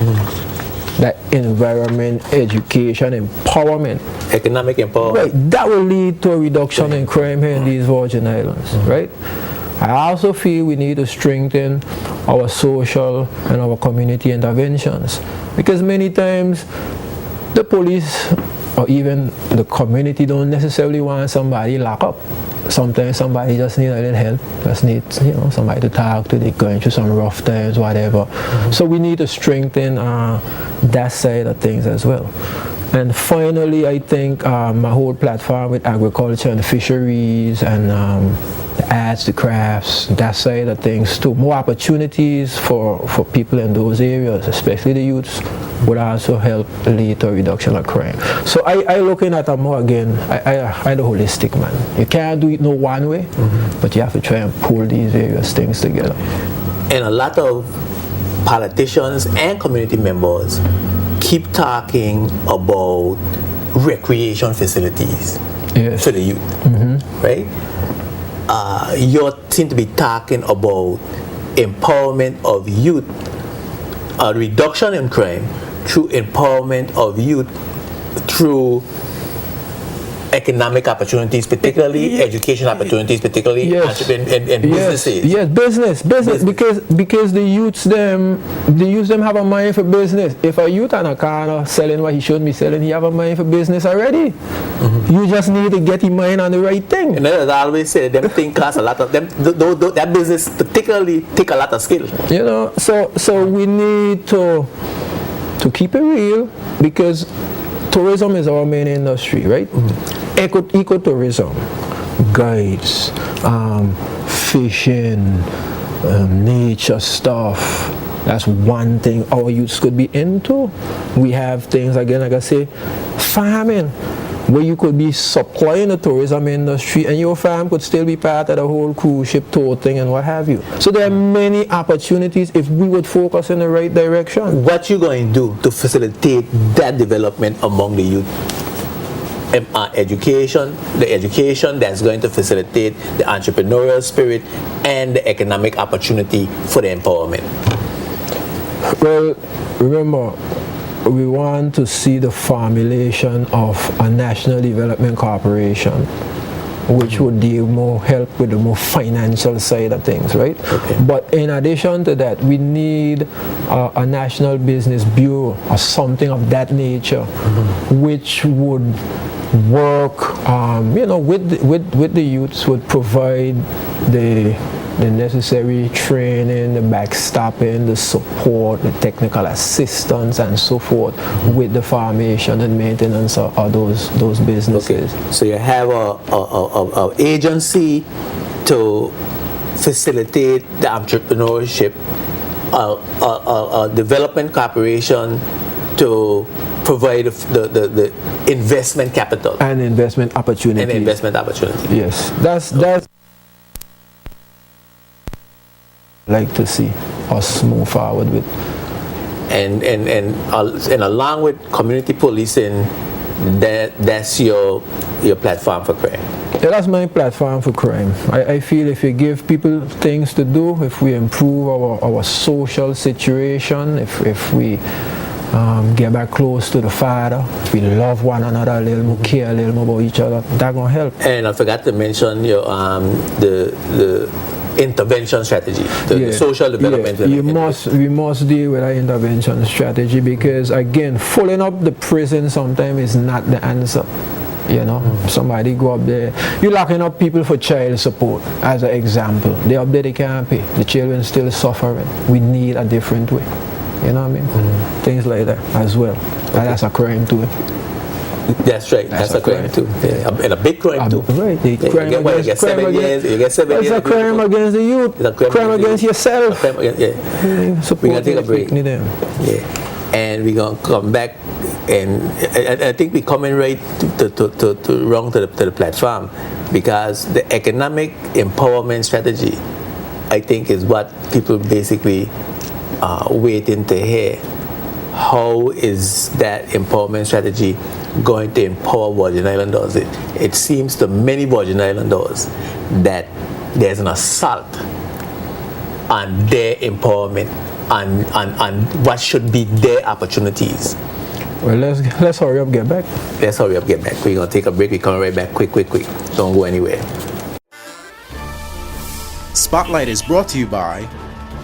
that environment, education, empowerment, economic empowerment, right, that will lead to a reduction in crime here in these Virgin Islands, right? I also feel we need to strengthen our social and our community interventions, because many times the police or even the community don't necessarily want somebody locked up. Sometimes somebody just needs a little help, just needs somebody to talk to, they're going through some rough times, whatever. So we need to strengthen that side of things as well. And finally, I think my whole platform with agriculture and fisheries and the arts, the crafts, that side of things too, more opportunities for people in those areas, especially the youths, would also help lead to a reduction of crime. So I looking at it more again, I the holistic man. You can't do it no one way, but you have to try and pull these various things together. And a lot of politicians and community members keep talking about recreation facilities for the youth, right? You seem to be talking about empowerment of youth, a reduction in crime, through empowerment of youth, through economic opportunities, particularly education opportunities, particularly Yes. and businesses. Yes, business, because the youths them have a mind for business. If a youth on a corner selling what he shouldn't be selling, he have a mind for business already. You just need to get his mind on the right thing. And as I always say, them things cost a lot of them. That business particularly take a lot of skill. You know, so we need to keep it real, because tourism is our main industry, right? Ecotourism, guides, fishing, nature stuff. That's one thing our youths could be into. We have things, again, like I say, farming, where you could be supplying the tourism industry and your farm could still be part of the whole cruise ship tour thing and what have you. So there are many opportunities if we would focus in the right direction. What you going to do to facilitate that development among the youth? The education that's going to facilitate the entrepreneurial spirit and the economic opportunity for the empowerment. Well, remember, we want to see the formulation of a national development corporation, which would deal more help with the more financial side of things, right? Okay. But in addition to that, we need a national business bureau or something of that nature, which would work, with the youths, would provide the necessary training, the backstopping, the support, the technical assistance, and so forth with the formation and maintenance of those businesses. Okay. So you have a agency to facilitate the entrepreneurship, a development corporation to provide the investment capital and investment opportunity. Yes, that's like to see us move forward with. And along with community policing, that's your platform for crime. Yeah, that's my platform for crime. I feel if we give people things to do, if we improve our social situation, if we get back close to the Father, if we love one another a little more, care a little more about each other, that's gonna help. And I forgot to mention your the intervention strategy, the social development. We must deal with our intervention strategy, because again, filling up the prison sometimes is not the answer. You know, somebody go up there, you're locking up people for child support as an example. They up there, they can't pay. The children still suffering. We need a different way. You know what I mean? Things like that as well. Okay. And that's a crime too. That's right. That's a crime too. Yeah. And a big crime too. Right. You get 7 years. You get 7 years. It's a crime against the youth. It's a crime against yourself. We're gonna take a break. Yeah. And we're gonna come back, and I think we're coming right to the platform, because the economic empowerment strategy, I think, is what people basically waiting to hear. How is that empowerment strategy going to empower Virgin Islanders? It seems to many Virgin Islanders that there's an assault on their empowerment, on what should be their opportunities. Well, let's hurry up, get back. Let's hurry up, get back. We're going to take a break. We're coming right back. Quick. Don't go anywhere. Spotlight is brought to you by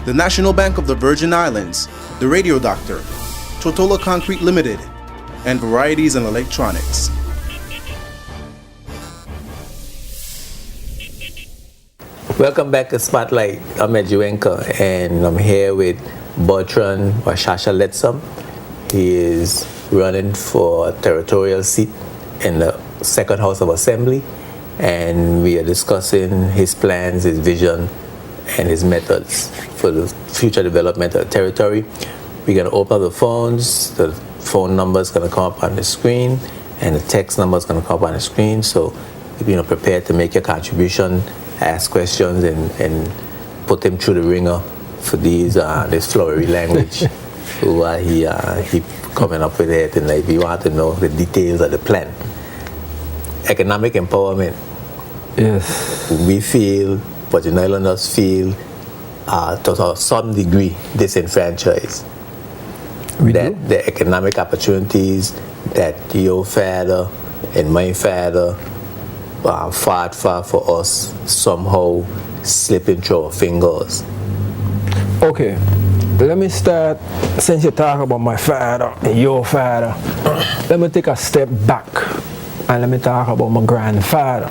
the National Bank of the Virgin Islands, the Radio Doctor, Tortola Concrete Limited, and Varieties and Electronics. Welcome back to Spotlight. I'm Edjuenka, and I'm here with Bertrand Lettsome. He is running for a territorial seat in the Second House of Assembly, and we are discussing his plans, his vision, and his methods for the future development of the territory. We're going to open up the phones. The phone number is going to come up on the screen, and the text number is going to come up on the screen. So, prepared to make your contribution, ask questions, and put him through the ringer for this flowery language. He coming up with it, and if you want to know the details of the plan. Economic empowerment. Yes. We feel, Virgin Islanders feel, to some degree, disenfranchised. The economic opportunities that your father and my father fought for us somehow slipping through our fingers. Okay, let me start, since you talk about my father and your father, let me take a step back and let me talk about my grandfather,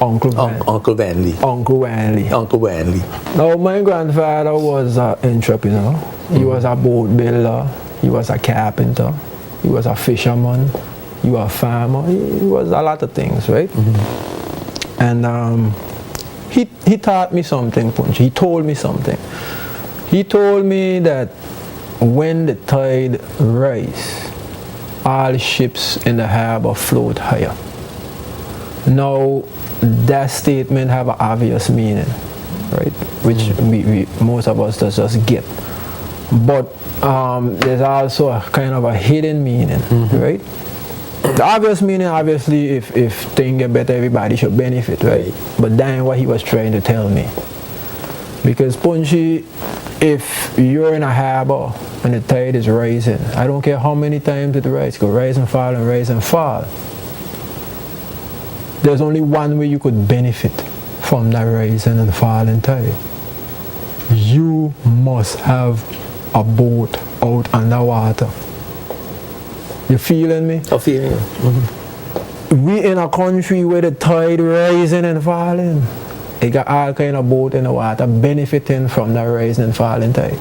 Uncle Vanley. Now, my grandfather was an entrepreneur. He was a boat builder, he was a carpenter, he was a fisherman, he was a farmer, he was a lot of things, right? And he taught me something, Punch. He told me something. He told me that when the tide rises, all ships in the harbor float higher. Now, that statement have an obvious meaning, right? Which we most of us just get. But there's also a kind of a hidden meaning, right? The obvious meaning, obviously, if things get better, everybody should benefit, right? But that ain't what he was trying to tell me. Because Punchy, if you're in a harbor and the tide is rising, I don't care how many times it rises, it could rise and fall and rise and fall. There's only one way you could benefit from that rising and falling tide. You must have a boat out underwater. You feeling me? I'm feeling you. We in a country where the tide rising and falling. They got all kind of boat in the water benefiting from the rising and falling tide.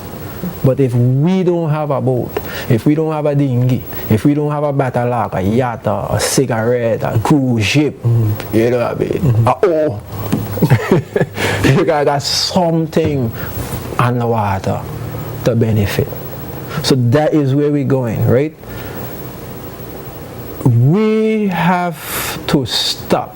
But if we don't have a boat, if we don't have a dinghy, if we don't have a battlelog, a yacht, a cigarette, a cruise ship, you know what I mean? You got something on the water to benefit. So that is where we're going, right? We have to stop.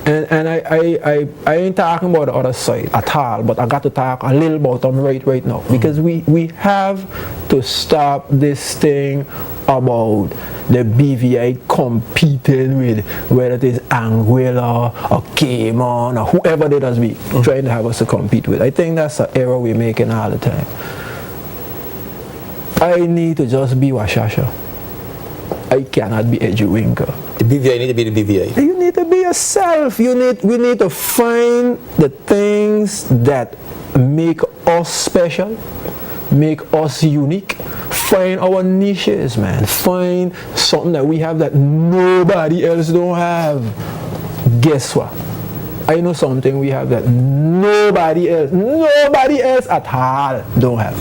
And I ain't talking about the other side at all, but I got to talk a little about them right now. Because we have to stop this thing about the BVI competing with whether it is Anguilla or Cayman or whoever they does be trying to have us to compete with. I think that's an error we're making all the time. I need to just be Washasha. I cannot be Edgewinker. The BVI need to be the BVI. You need to be yourself. We need to find the things that make us special, make us unique. Find our niches, man. Find something that we have that nobody else don't have. Guess what? I know something we have that nobody else at all don't have.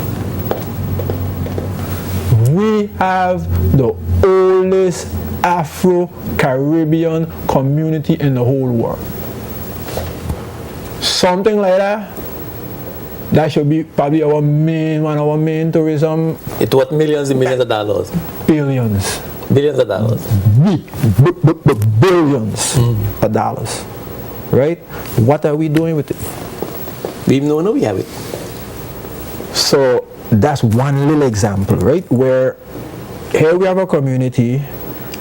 We have the oldest Afro-Caribbean community in the whole world. Something like that. That should be probably one of our main tourism. It's worth millions and millions of dollars. Billions. Billions of dollars. Billions of dollars. Right? What are we doing with it? We even know we have it. So that's one little example, right? Where here we have a community,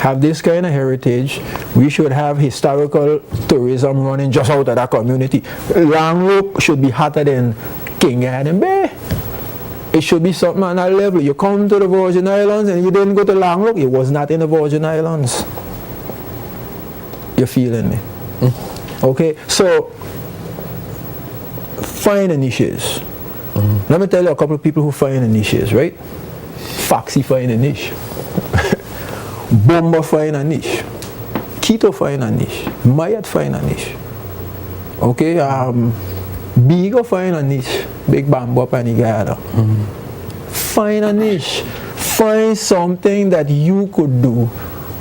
have this kind of heritage. We should have historical tourism running just out of that community. Langlook should be hotter than King Adam Bay. It should be something on that level. You come to the Virgin Islands and you didn't go to Langlook, it was not in the Virgin Islands. You're feeling me? Okay, so find the niches. Let me tell you a couple of people who find the niches, right? Foxy find a niche. Bomba find a niche. Keto find a niche. Mayat find a niche. Okay, Bigo find a niche. Big Bamboo Panigada. Find a niche. Find something that you could do.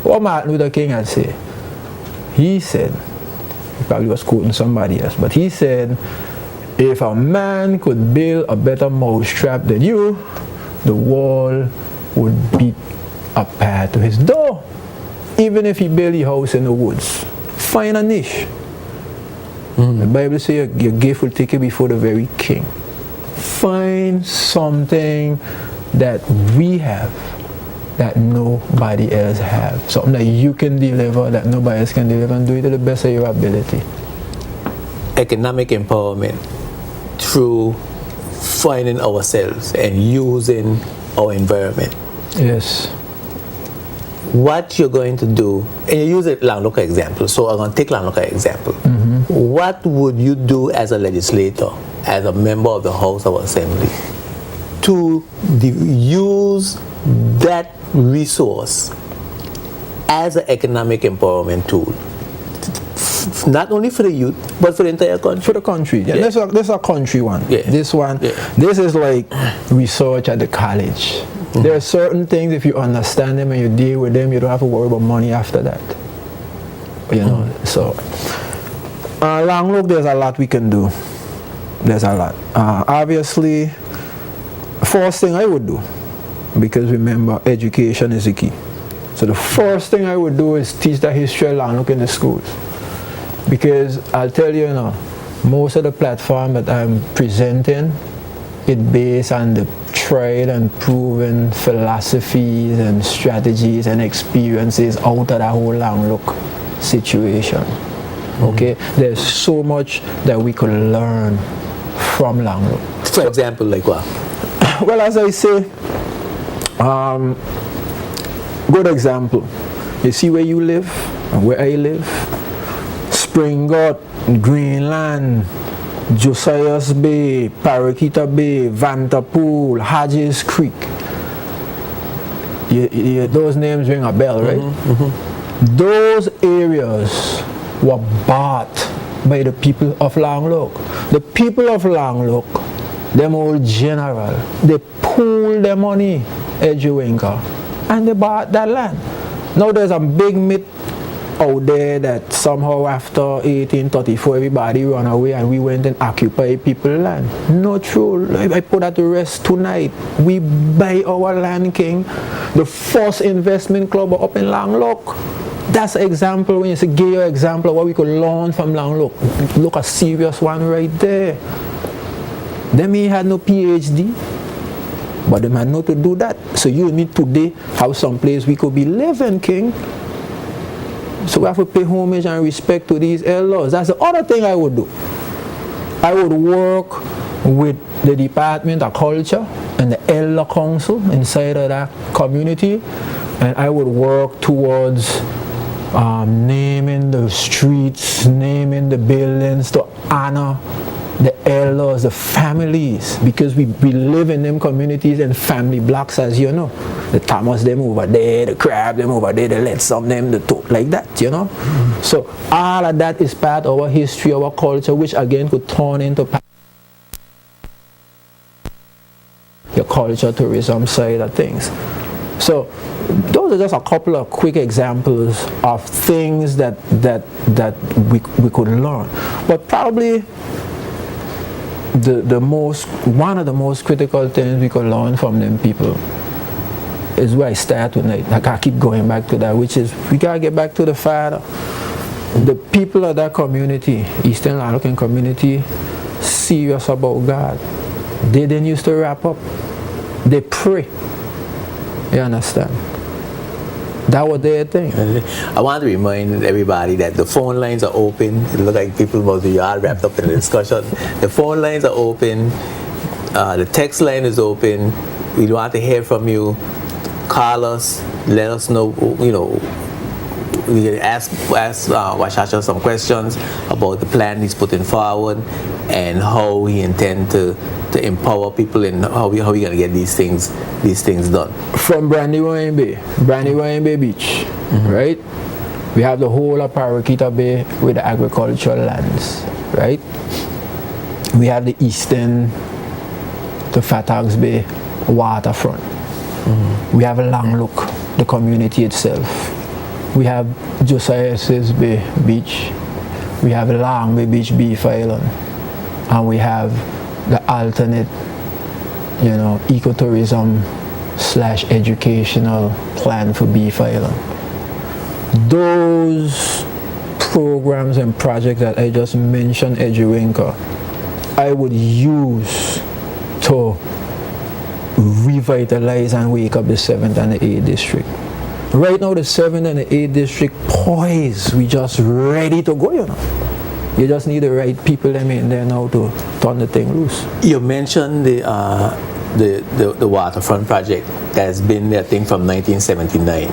What Martin Luther King had said. He said, he probably was quoting somebody else, but he said, if a man could build a better mousetrap than you, the wall would beat a path to his door. Even if he built a house in the woods. Find a niche. The Bible says your gift will take you before the very king. Find something that we have that nobody else have. Something that you can deliver that nobody else can deliver, and do it to the best of your ability. Economic empowerment through finding ourselves and using our environment. Yes. What you're going to do, and you use a Langloka example, so I'm going to take Langloka example. What would you do as a legislator, as a member of the House of Assembly, to use that resource as an economic empowerment tool? Not only for the youth, but for the entire country. For the country. Yeah. This is a country one. Yeah. This one, this is like research at the college. There are certain things, if you understand them and you deal with them, you don't have to worry about money after that. You know, so long look, there's a lot we can do. There's a lot. Obviously, first thing I would do, because remember, education is the key. So the first thing I would do is teach the history of Langlook in the schools. Because I'll tell you, most of the platform that I'm presenting, it based on the tried and proven philosophies and strategies and experiences out of that whole Langlook situation. Okay, there's so much that we could learn from Langlook. For example, like what? Well, as I say, good example. You see where you live and where I live. Springot, Greenland, Josias Bay, Paraquita Bay, Vantapool, Hodges Creek. Those names ring a bell, right? Those areas were bought by the people of Langlook. The people of Langlook, them old general, they pooled their money, Edgewinker, and they bought that land. Now there's a big myth out there that somehow after 1834 everybody run away and we went and occupied people's land. Not true. I put that to rest tonight. We buy our land, King. The first investment club up in Langlook. That's an example. When you say give you an example of what we could learn from Langlook, look a serious one right there. Them he had no PhD, but they had not to do that. So you and me today have some place we could be living, King. So we have to pay homage and respect to these elders. That's the other thing I would do. I would work with the Department of Culture and the Elder Council inside of that community, and I would work towards naming the streets, naming the buildings to honor the elders, the families, because we live in them communities and family blocks, as you know. The Thomas them over there, the Crab them over there, the Lettsome them, the talk like that, you know. So all of that is part of our history, our culture, which again could turn into your culture tourism side of things. So those are just a couple of quick examples of things that we could learn. But probably one of the most critical things we could learn from them people is where I start tonight. Like I keep going back to that, which is we gotta get back to the Father. The people of that community, Eastern African community, serious about God. They didn't used to wrap up. They pray. You understand? That was their thing. I want to remind everybody that the phone lines are open. It looks like people must be all wrapped up in the discussion. The phone lines are open. The text line is open. We want to hear from you. Call us. Let us know. You know, we can ask Washasha some questions about the plan he's putting forward and how he intend to empower people and how we gonna get these things done. From Brandywine Bay Beach, right? We have the whole of Paraquita Bay with the agricultural lands, right? We have the eastern to Fatags Bay waterfront. We have Langlook, the community itself. We have Josias Bay Beach. We have Long Bay Beach Beef Island. And we have the alternate, ecotourism / educational plan for Beef Island. Those programs and projects that I just mentioned, Edgewinker, I would use to revitalize and wake up the 7th and the 8th district. Right now the 7th and the 8th district poised, we just ready to go, You just need the right people them in there now to turn the thing loose. You mentioned the the waterfront project that's been there, I think, from 1979.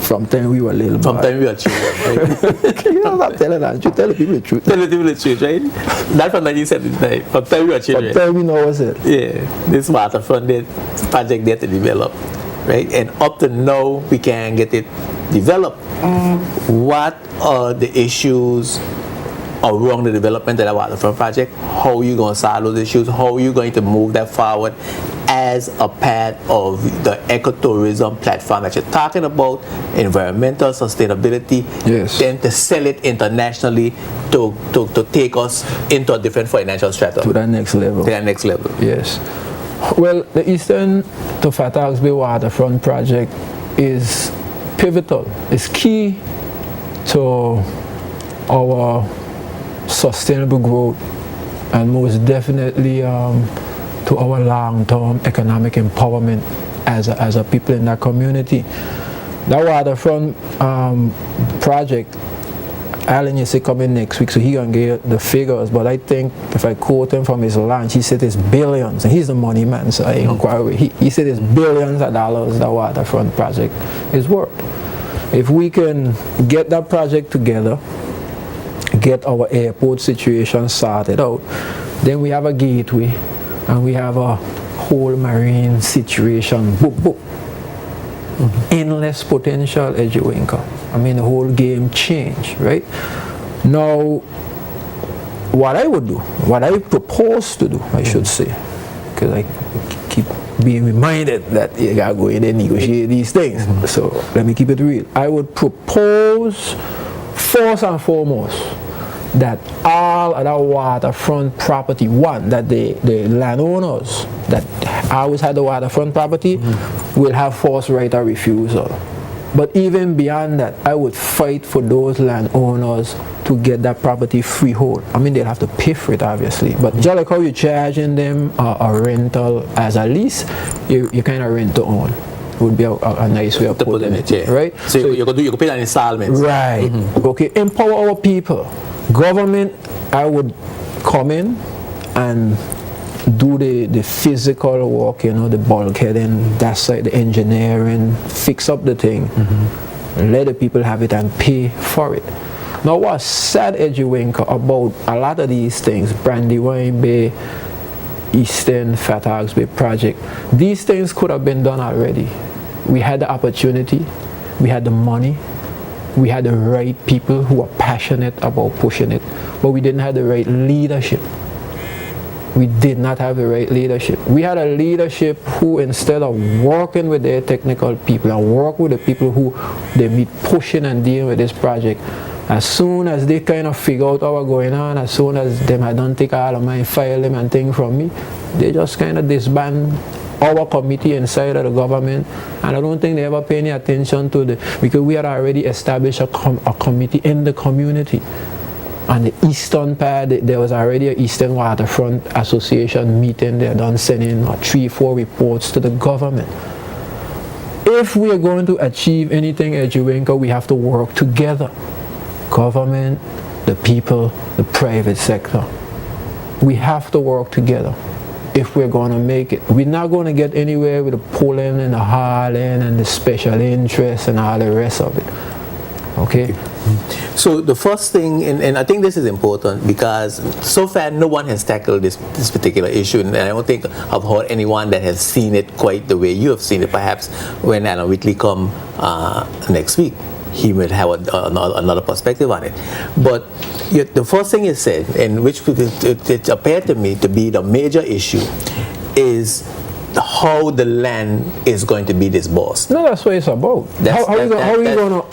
From time we were little. From time we were children. Right? You don't have to tell that. You tell the people the truth. Tell the people the truth, right? Not from 1979. From time we were children. From time we know what's it. Yeah, this waterfront project there to develop, right? And up to now, we can get it developed. What are the issues around the development of the waterfront project? How are you going to solve those issues? How are you going to move that forward as a part of the ecotourism platform that you're talking about, environmental sustainability, yes, then to sell it internationally to take us into a different financial strata. To that next level. To that next level. Yes. Well, the Eastern to Fairfax Bay Waterfront project is pivotal. It's key to our sustainable growth and most definitely to our long-term economic empowerment as a people in that community. That waterfront project, Alan is coming next week, so he gonna get the figures, but I think if I quote him from his launch, he said it's billions, and he's the money man, so I ain't gonna quite he said it's billions of dollars that waterfront project is worth. If we can get that project together, get our airport situation sorted out, then we have a gateway and we have a whole marine situation. Boop, boop. Endless potential, Edgewinker. I mean, the whole game changed, right? Now, what I would do, what I propose to do, I should say, because I keep being reminded that you gotta go in and negotiate these things. So let me keep it real. I would propose, first and foremost, that all of that waterfront property, one, that the landowners that always had the waterfront property will have first right of refusal. But even beyond that, I would fight for those landowners to get that property freehold. I mean, they'll have to pay for it, obviously. But just like how you're charging them a rental as a lease, you kind of rent to own. Would be a nice way of putting it, yeah. Right? So you can pay that in installments. Right. Okay. Empower our people. Government, I would come in and do the physical work, you know, the bulkheading, that side, the engineering, fix up the thing, let the people have it and pay for it. Now, what's sad, Edgewinker, about a lot of these things, Brandywine Bay, Eastern Fairfax Bay project, these things could have been done already. We had the opportunity, we had the money, we had the right people who were passionate about pushing it, but we didn't have the right leadership. We did not have the right leadership. We had a leadership who, instead of working with their technical people and work with the people who they meet pushing and dealing with this project, as soon as they kind of figure out what was going on, as soon as them had done take all of my file them and things from me, they just kind of disband our committee inside of the government, and I don't think they ever pay any attention to because we had already established a committee in the community. On the eastern part, there was already an Eastern Waterfront Association meeting. They had done sending 3-4 reports to the government. If we are going to achieve anything, Edgewinker, we have to work together. Government, the people, the private sector. We have to work together if we're going to make it. We're not going to get anywhere with the pulling and the hauling and the special interests and all the rest of it. Okay? So the first thing, and I think this is important because so far no one has tackled this particular issue, and I don't think I've heard anyone that has seen it quite the way you have seen it. Perhaps when Alan Whitley come next week, he will have another perspective on it. But the first thing you said, and which it appeared to me to be the major issue, is how the land is going to be disbursed. No, that's what it's about. How are you going to,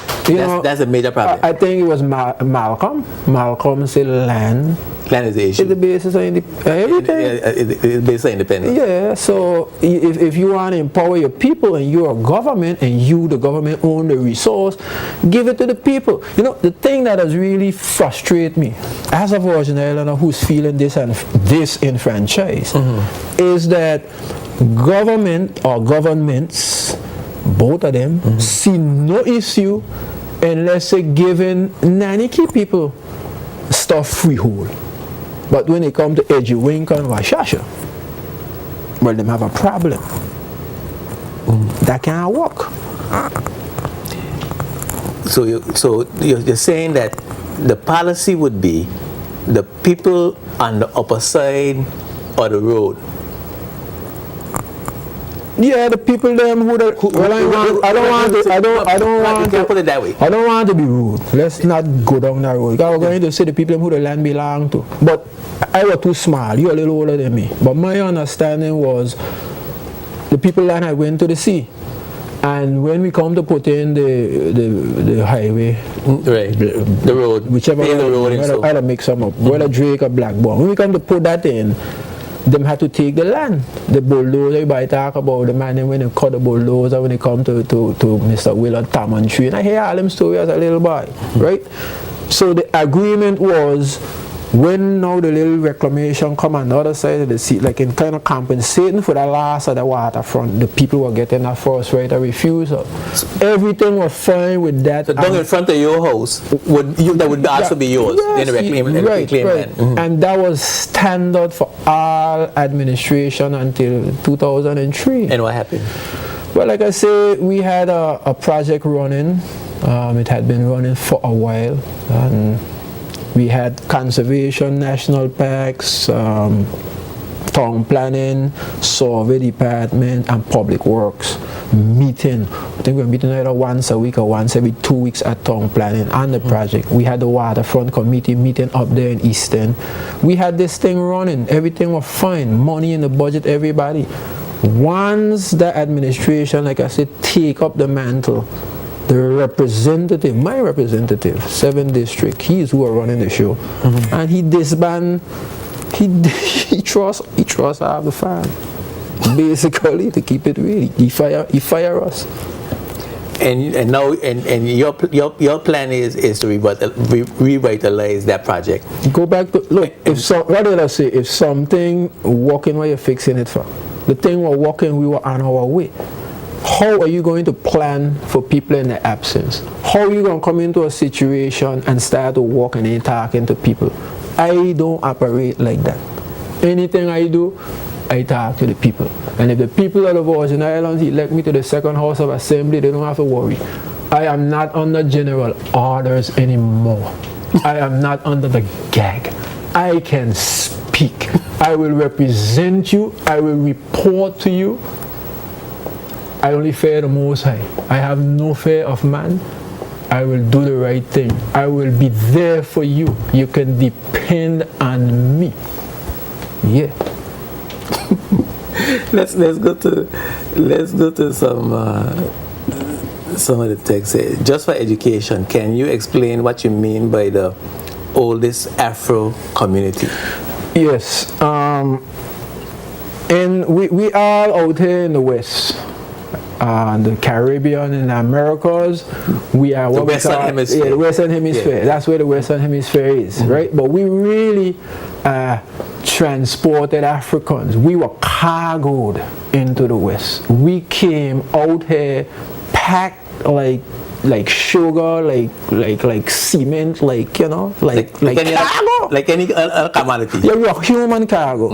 that's a major problem. I think it was Malcolm. Malcolm said land is the issue. It's the basis of everything. It's the basis of independence. Yeah, so if you want to empower your people and you're a government and you, the government, own the resource, give it to the people. You know, the thing that has really frustrated me as a Virgin Islander who's feeling disenfranchised is that government or governments, both of them, see no issue unless they're giving nanny people stuff freehold. But when it comes to Edgewinker and Washasha, Well, them have a problem. That can't work. So you're saying that the policy would be the people on the upper side of the road. Yeah, the people them who I don't want to put it that way. I don't want to be rude. Let's not go down that road. I'm going to say the people who the land belong to. But I was too small. You're a little older than me. But my understanding was the people land had went to the sea. And when we come to put in the highway, right, the road, whichever the road, I don't make some up, whether Drake or Blackburn, when we come to put that in, them had to take the land. The bulldozer, everybody talk about the man when they cut the bulldozer when they come to Mr. Willard Taman Tree. And I hear all them stories as a little boy, right? So the agreement was when now the little reclamation come on the other side of the sea, like in kind of compensating for the loss of the waterfront, the people were getting a first right of refusal. Everything was fine with that. So down in front of your house, that would also be yours. Yes, right. And that was standard for all administration until 2003. And what happened? Well, like I say, we had a project running. It had been running for a while. And we had conservation, national parks, town planning, survey department, and public works meeting. I think we're meeting either once a week or once every 2 weeks at town planning on the project. We had the waterfront committee meeting up there in Eastern. We had this thing running. Everything was fine. Money in the budget, everybody. Once the administration, like I said, take up the mantle, the representative, my representative, 7th District, he's who are running the show, and he disband, he trusts out the fan, basically, to keep it real. He fire us. And now your plan is to revitalize that project. Go back to look. What did I say? If something working, what you're fixing it for? The thing we're working, we were on our way. How are you going to plan for people in their absence? How are you going to come into a situation and start to walk and talking to people? I don't operate like that. Anything I do, I talk to the people. And if the people of the Virgin Islands elect me to the 2nd House of Assembly, they don't have to worry. I am not under general orders anymore. I am not under the gag. I can speak. I will represent you. I will report to you. I only fear the Most High. I have no fear of man. I will do the right thing. I will be there for you. You can depend on me. Yeah. let's go to some of the text. Just for education, can you explain what you mean by the oldest Afro community? Yes. And we are out here in the West. The Caribbean and the Americas, we are what the Western Hemisphere. Yeah, the Western Hemisphere. Yeah. That's where the Western Hemisphere is, right? But we really transported Africans. We were cargoed into the West. We came out here packed like sugar, like cement, like cargo. Like any commodity. Yeah, we were human cargo.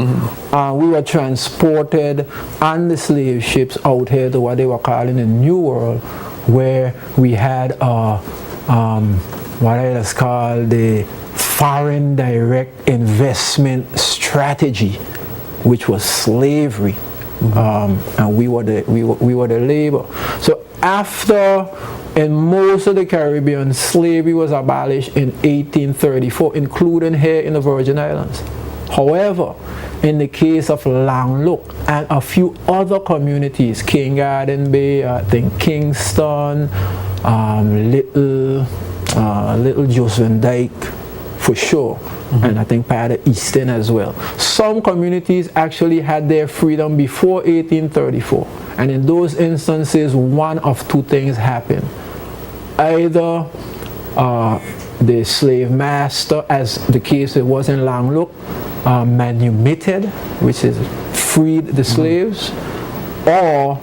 We were transported on the slave ships out here to what they were calling the New World, where we had what is called the foreign direct investment strategy, which was slavery, and we were the labor. So after, in most of the Caribbean, slavery was abolished in 1834, including here in the Virgin Islands. However, in the case of Langlook and a few other communities, King Garden Bay, I think Kingston, Little Josephine Dyke, for sure, and I think part of Eastern as well. Some communities actually had their freedom before 1834, and in those instances, one of two things happened. Either the slave master, as the case it was in Langlook, manumitted, which is freed the slaves, or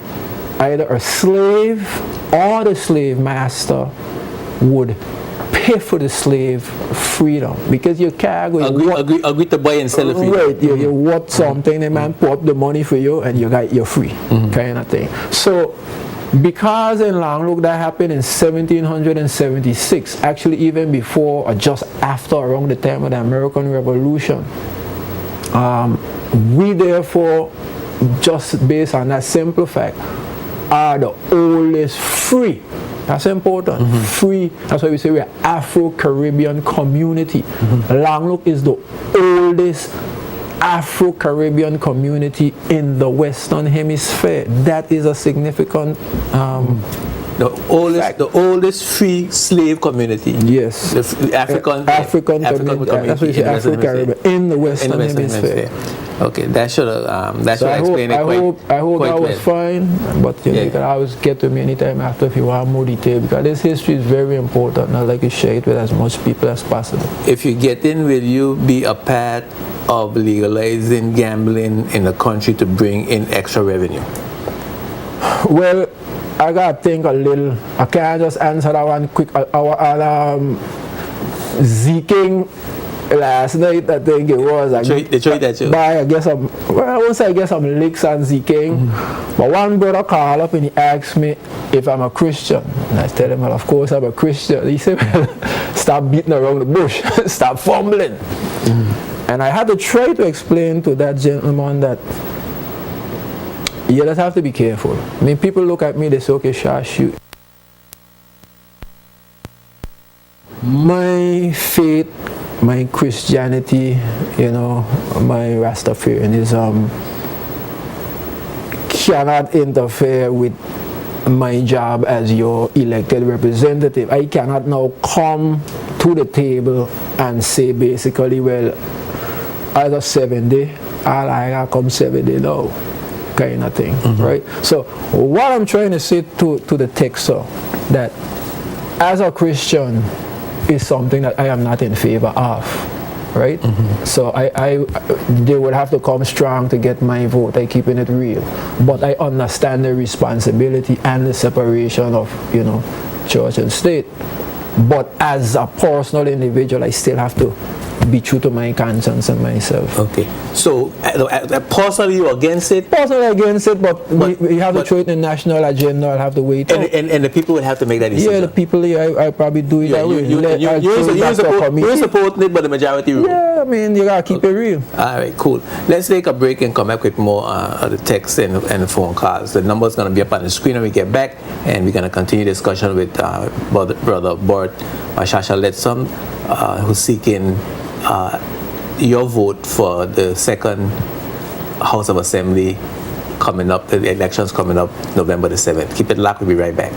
either a slave or the slave master would pay for the slave freedom, because you can't go agree to buy and sell it free. Right, you want something, the man put up the money for you and you're free, kind of thing. So because in Langlook that happened in 1776, actually even before or just after, around the time of the American Revolution, we therefore, just based on that simple fact, are the oldest free. That's important. Free. That's why we say we're Afro-Caribbean community. Langlook is the oldest Afro-Caribbean community in the Western Hemisphere. That is a significant the oldest free slave community. Yes. The African community. That's what you say, Afro-Caribbean in the Western Hemisphere. Okay, that should explain it quite. I hope that was fine, but you can always get to me anytime after if you want more detail, because this history is very important, and I'd like to share it with as much people as possible. If you get in, will you be a part of legalizing gambling in the country to bring in extra revenue? Well, I gotta think a little. I can't just answer that one quick. Zeking last night, I think it was. They tried that too. But I guess I won't say I guess some licks on Zeking. But one brother called up and he asked me if I'm a Christian. And I tell him, well, of course I'm a Christian. He said, well, stop beating around the bush. Stop fumbling. And I had to try to explain to that gentleman that you just have to be careful. I mean, people look at me, they say, okay, shoot. My faith, my Christianity, my Rastafarianism cannot interfere with my job as your elected representative. I cannot now come to the table and say basically, well, as a 7 day, I gotta come 7 day now, kind of thing, right? So what I'm trying to say to the texter, that as a Christian is something that I am not in favor of, right? So they would have to come strong to get my vote. I keeping it real, but I understand the responsibility and the separation of church and state. But as a personal individual, I still have to be true to my conscience and myself. Okay. So, personally, you're against it? Personally against it, but we have to throw it in the national agenda. I'll have to wait. And the people will have to make that decision? Yeah, the people, I probably do it that way. You're supporting it, but the majority rule? Yeah, I mean, you gotta keep it real. All right, cool. Let's take a break and come back with more of the texts and the phone calls. The number's going to be up on the screen when we get back, and we're going to continue discussion with Brother Bertrand Lettsome, who's seeking your vote for the second House of Assembly coming up, the elections coming up November the 7th. Keep it locked, we'll be right back.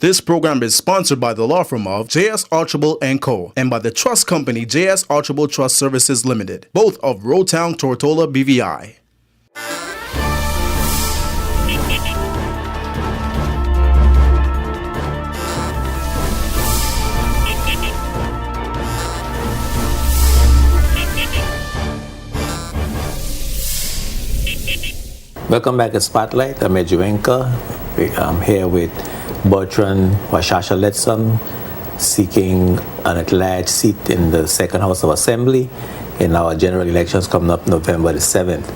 This program is sponsored by the law firm of J.S. Archibald & Co. and by the trust company J.S. Archibald Trust Services Limited, both of Roadtown, Tortola, BVI. Welcome back to Spotlight. I'm Ejuenka. I'm here with Bertrand Lettsome, seeking an at-large seat in the second House of Assembly in our general elections coming up November the 7th.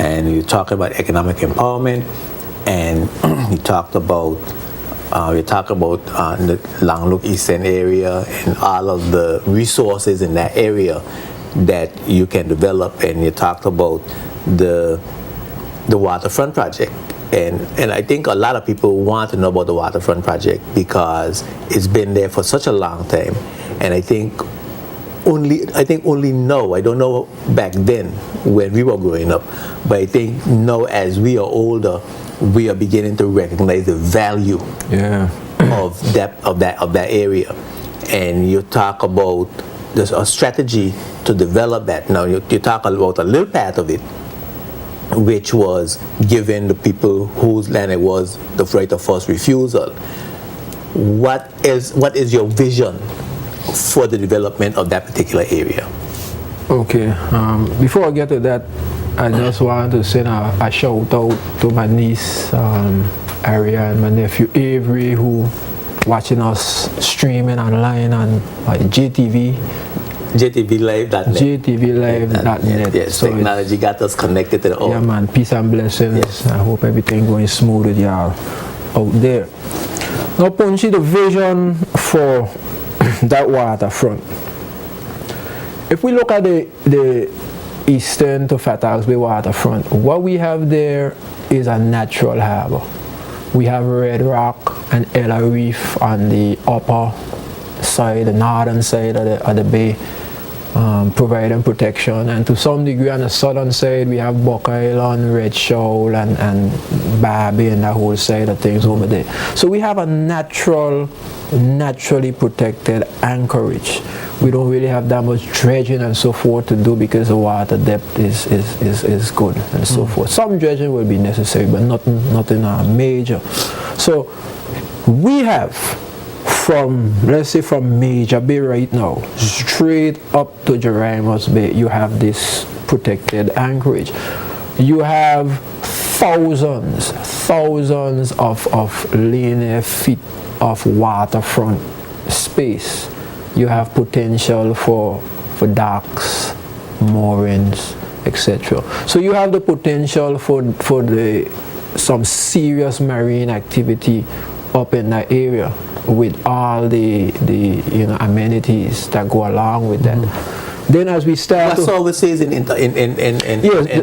And you talk about economic empowerment, and you talked about the Langlook Eastern area and all of the resources in that area that you can develop, and you talked about the waterfront project. And I think a lot of people want to know about the waterfront project because it's been there for such a long time. And I think only now, I don't know back then when we were growing up, but I think now as we are older, we are beginning to recognize the value of that area. And you talk about there's a strategy to develop that. Now you talk about a little part of it, which was given the people whose land it was the right of first refusal. What is your vision for the development of that particular area? Okay, before I get to that, I just want to send a shout out to my niece Aria and my nephew Avery, who watching us streaming online on JTV. JTVlive.net. JTVlive.net. Yes, so technology got us connected to the Yeah, man. Peace and blessings. Yes. I hope everything going smooth with y'all out there. Now, Punchy, the vision for that waterfront. If we look at the eastern to Fairfax Bay waterfront, what we have there is a natural harbor. We have Red Rock and Ella Reef on the upper side, the northern side of the bay, providing protection, and to some degree on the southern side we have Buck Island, Red Shoal and Barbie and that whole side of things over there. So we have a naturally protected anchorage. We don't really have that much dredging and so forth to do because the water depth is good and so forth. Some dredging will be necessary, but nothing major. So we have let's say from Major Bay right now, straight up to Jerimus Bay, you have this protected anchorage. You have thousands of linear feet of waterfront space. You have potential for docks, moorings, etc. So you have the potential for some serious marine activity up in that area, with all the amenities that go along with that. Then as we start, that's all we say is in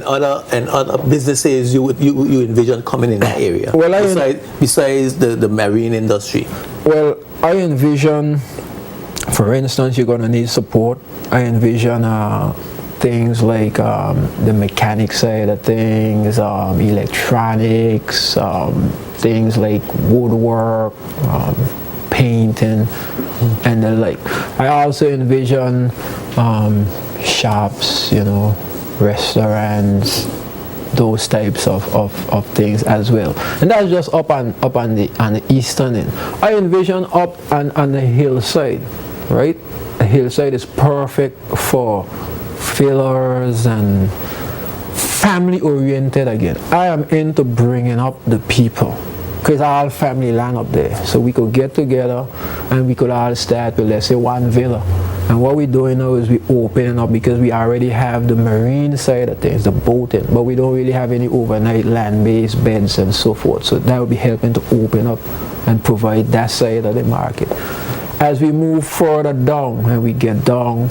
other businesses you envision coming in that area. Well, besides the marine industry. Well, I envision, for instance, you're gonna need support. I envision things like the mechanic side of things, electronics, things like woodwork, painting, and the like. I also envision shops, restaurants, those types of things as well. And that's just up on the eastern end. I envision up on the hillside, right? The hillside is perfect for fillers and family oriented again. I am into bringing up the people, because all family land up there, so we could get together and we could all start with, let's say, one villa. And what we're doing now is we're opening up, because we already have the marine side of things, the boating, but we don't really have any overnight land-based beds and so forth. So that will be helping to open up and provide that side of the market. As we move further down and we get down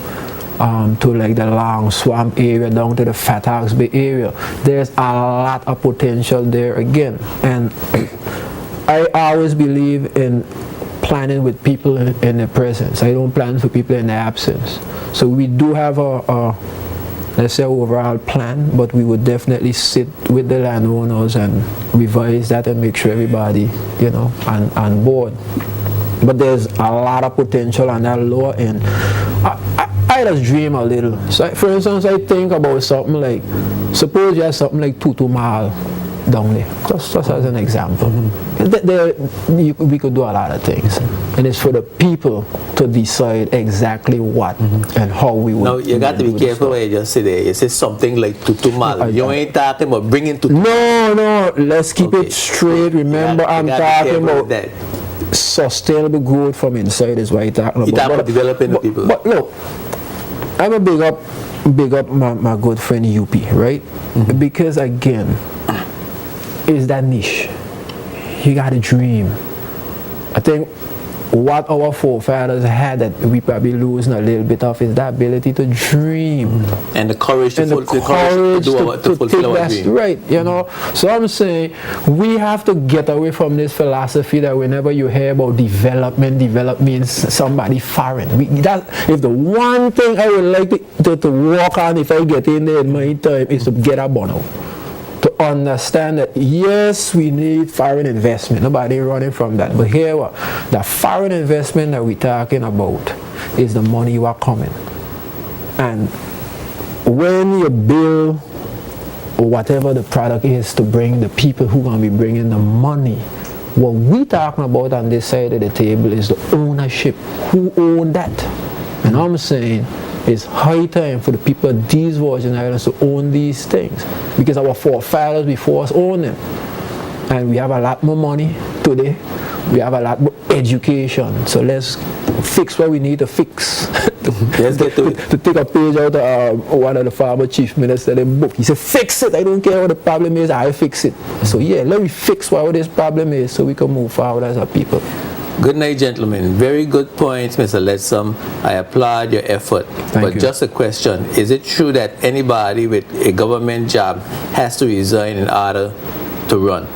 to like the Long Swamp area, down to the Fairfax Bay area, there's a lot of potential there again. And I always believe in planning with people in their presence. I don't plan for people in their absence. So we do have a let's say, overall plan, but we would definitely sit with the landowners and revise that and make sure everybody, on board. But there's a lot of potential on that lower end. I just dream a little. So, for instance, I think about something like, suppose you have something like 2 Mile down there, just as an example. We could do a lot of things, and it's for the people to decide exactly what and how we would. Now you got to be careful when you just say there. You say something like 2 Mile. You ain't talking about bringing to. No. Let's keep it straight. Remember, I'm talking about that. Sustainable growth from inside is what you're talking about. You're talking about developing the people. But look, I'm a big up my good friend UP, right? Because again, it's that niche. You got to dream. I think what our forefathers had that we probably losing a little bit of is that ability to dream and the courage to fulfill our dream. Right, So I'm saying we have to get away from this philosophy that whenever you hear about develop means somebody foreign. If the one thing I would like to work on if I get in there in my time is to get a bono. To understand that yes, we need foreign investment. Nobody running from that. But here, the foreign investment that we're talking about is the money you are coming. And when you build whatever the product is to bring the people who are going to be bringing the money, what we're talking about on this side of the table is the ownership. Who own that? And I'm saying it's high time for the people of these Virgin Islands to own these things, because our forefathers before us owned them. And we have a lot more money today. We have a lot more education. So let's fix what we need to fix. Let's get to it. To take a page out of one of the former chief ministers' book. He said, fix it. I don't care what the problem is. I fix it. So yeah, let me fix what this problem is so we can move forward as a people. Good night, gentlemen. Very good points, Mr. Lettsome. I applaud your effort. But just a question. Is it true that anybody with a government job has to resign in order to run?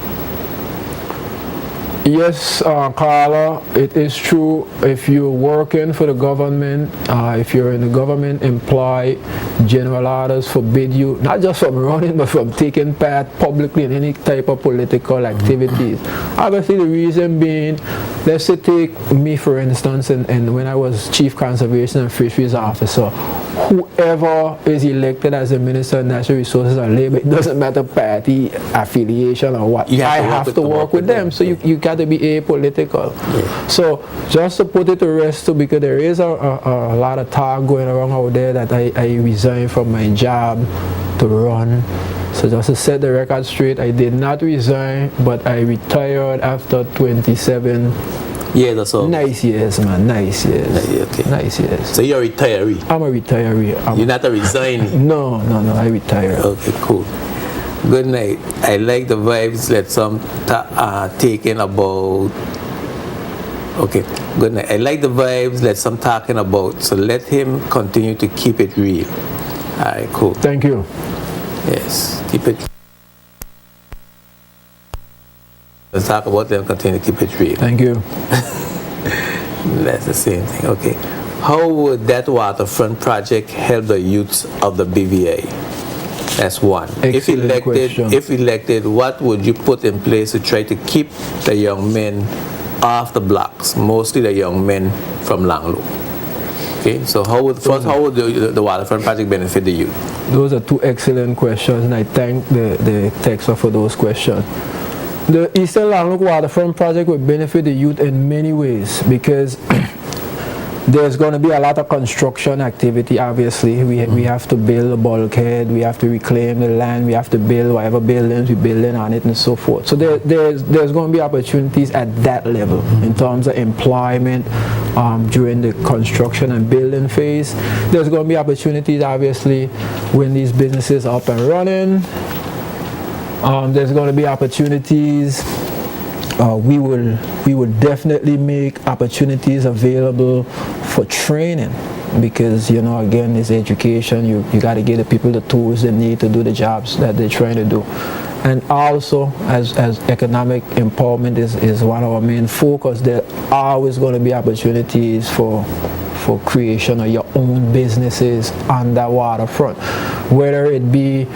Yes, Carla, it is true. If you're working for the government, if you're in the government employ, general orders forbid you, not just from running, but from taking part publicly in any type of political activities. Obviously, the reason being, let's say take me for instance, and when I was Chief Conservation and Fisheries Officer, whoever is elected as the Minister of Natural Resources and Labor, it doesn't matter party affiliation or what, I have to work with them. So you got to be apolitical. Yeah. So just to put it to rest too, because there is a lot of talk going around out there that I resigned from my job to run. So just to set the record straight, I did not resign, but I retired after 27 years or so. Nice years, man. Nice years. Okay. Nice years. So you're a retiree? I'm a retiree. You're not a resigning? No, I retired. Okay, cool. Good night. I like the vibes that some taking about. Okay, good night. I like the vibes that some talking about. So let him continue to keep it real. All right, cool. Thank you. Yes, keep it. Let's talk about them. Continue to keep it real. Thank you. That's the same thing. Okay. How would that waterfront project help the youths of the BVA? That's one. If elected, what would you put in place to try to keep the young men off the blocks, mostly the young men from Langlo? Okay, so how would the waterfront project benefit the youth? Those are two excellent questions, and I thank the texter for those questions. The Eastern Langlo Waterfront project will benefit the youth in many ways, because there's going to be a lot of construction activity. Obviously, we have to build a bulkhead, we have to reclaim the land, we have to build whatever buildings we're building on it and so forth. So there's going to be opportunities at that level in terms of employment during the construction and building phase. There's going to be opportunities, obviously, when these businesses are up and running. There's going to be opportunities. We will definitely make opportunities available for training, because again, this education, you got to give the people the tools they need to do the jobs that they're trying to do. And also, as economic empowerment is one of our main focus, there are always going to be opportunities for creation of your own businesses on that waterfront, whether it be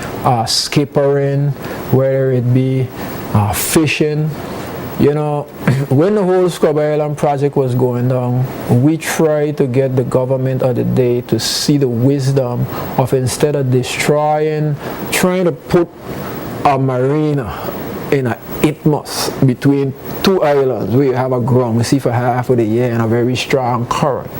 skippering, whether it be fishing. When the whole Scrub Island project was going down, we tried to get the government of the day to see the wisdom of, instead of trying to put a marina in an isthmus between two islands where you have a ground sea for half of the year and a very strong current.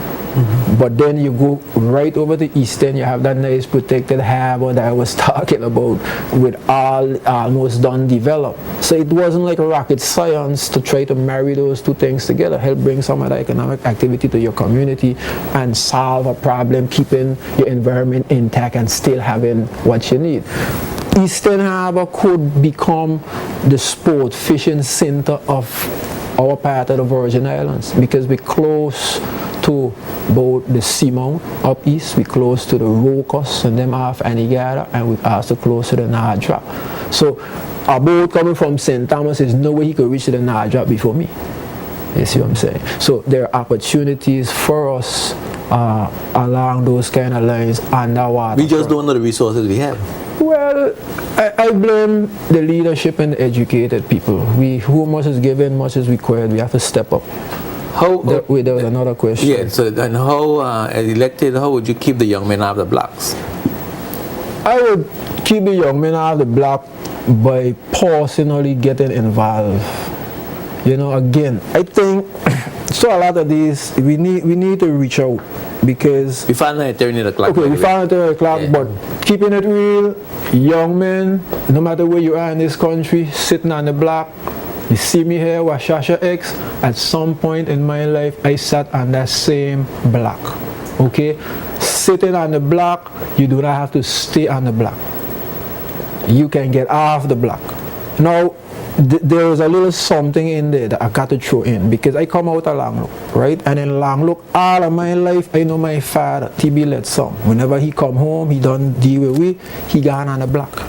But then you go right over the eastern, you have that nice protected harbor that I was talking about, with all almost done developed. So it wasn't like rocket science to try to marry those two things together, help bring some of the economic activity to your community and solve a problem, keeping your environment intact and still having what you need. Eastern Harbor could become the sport fishing center of our part of the Virgin Islands, because we're close to both the Seamount up east, we're close to the Rocos and them off Anigada, and we're also close to the Nadra. So a boat coming from St. Thomas is no way he could reach the Nadra before me. You see what I'm saying? So there are opportunities for us along those kind of lines underwater. We just don't know the resources we have. Well, I blame the leadership and the educated people. Who much is given, much is required. We have to step up. There was another question. Yeah, so and how, as elected, how would you keep the young men off the blocks? I would keep the young men off the block by personally getting involved You know, again, I think so. A lot of these we need to reach out because We found out turning the clock. okay, we found out the clock, Yeah. but keeping it real, young men, no matter where you are in this country, sitting on the block. You see me here with Shasha X. At some point in my life, I sat on that same block. Okay, sitting on the block, you do not have to stay on the block. You can get off the block. Now, there was a little something in there that I got to throw in because I come out of Langlook, right? And in Langlook, all of my life, I know my father, TB Lettsome. Whenever he come home, he done deal with we, he gone on the block.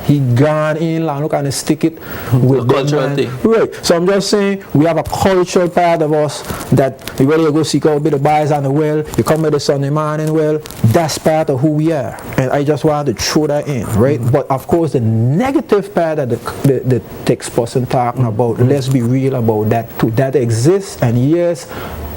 He gone in Langlook and stick it with A cultural thing. Right. So I'm just saying we have a cultural part of us that when you go seek out a bit of boys on the well, you come with the Sunday morning well, that's part of who we are. And I just wanted to throw that in, right? But of course the negative part that the text person talking about, let's be real about that too. That exists, and yes,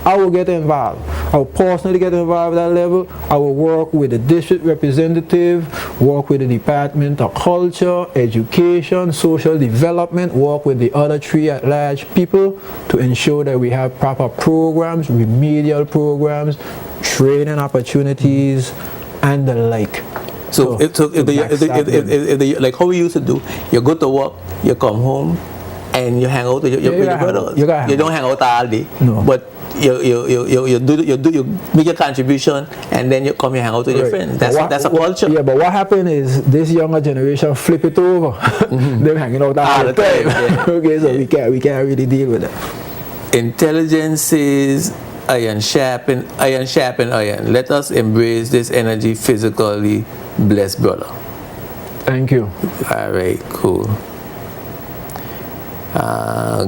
I will get involved. I will personally get involved at that level. I will work with the district representative, work with the Department of Culture, Education, Social Development, work with the other three at large people to ensure that we have proper programs, remedial programs, training opportunities, and the like. So if like how we used to do, you go to work, you come home, and you hang out with your brothers. You don't hang out all day, no. But you make your contribution, and then you come and hang out with your friends. That's a culture. Yeah, but what happened is this younger generation flip it over. They're hanging out all the time. Yeah. Okay, so we can't really deal with that. Intelligence is iron sharpen iron. Let us embrace this energy physically blessed, brother. Thank you. All right, cool.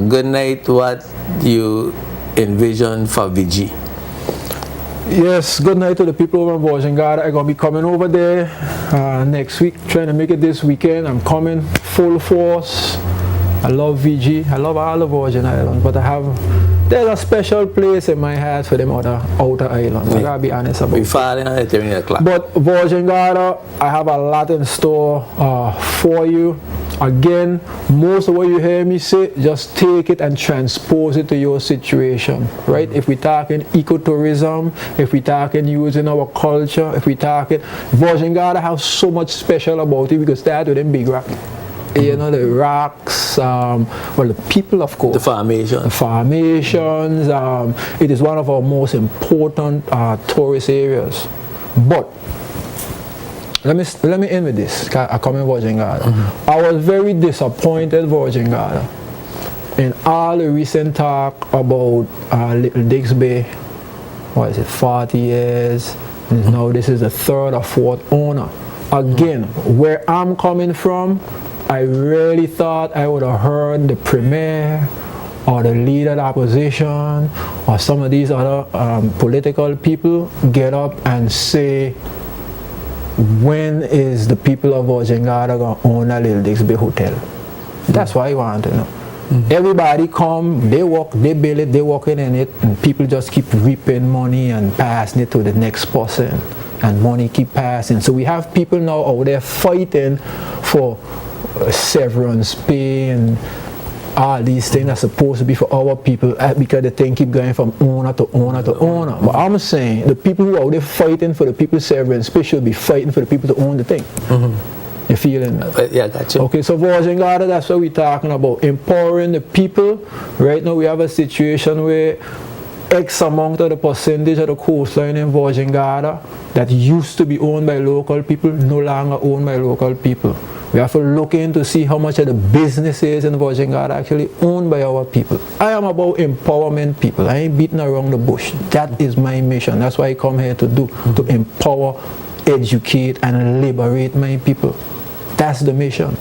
Good night. What you envision for VG? Yes, good night to the people over in Vojangada. I'm going to be coming over there next week, trying to make it this weekend. I'm coming full force. I love VG. I love all the Virgin Islands, but there's a special place in my heart for them other outer islands. I gotta be honest about it. We falling on the 10 o'clock. But Vojangada, I have a lot in store for you. Again, most of what you hear me say, just take it and transpose it to your situation, right? If we're talking ecotourism, if we're talking using our culture, if we're talking, Vojangada has so much special about it because start with them big rock. You know, the rocks, well, the people, of course. The formation. The formations. It is one of our most important tourist areas. But let me end with this. I come in Vojangada. I was very disappointed in Vojangada in all the recent talk about Little Dix Bay. What is it, 40 years? Now this is the third or fourth owner. Again, where I'm coming from, I really thought I would have heard the premier or the leader of the opposition or some of these other political people get up and say, when is the people of Vojangada going to own a Little Dix Bay Hotel? That's what I want to know. Everybody come, they walk, they build it, they walking in it, and people just keep reaping money and passing it to the next person, and money keep passing. So we have people now out there fighting for severance pay and all these things are supposed to be for our people because the thing keep going from owner to owner to owner. But I'm saying the people who are out there fighting for the people's severance pay should be fighting for the people to own the thing. You feeling me? Yeah, gotcha. Okay, so Vojangada, that's what we're talking about. Empowering the people. Right now we have a situation where X amount of the percentage of the coastline in Vojangada that used to be owned by local people no longer owned by local people. We have to look in to see how much of the businesses in Vojangada actually owned by our people. I am about empowerment people. I ain't beating around the bush. That is my mission. That's what I come here to do, to empower, educate, and liberate my people. That's the mission.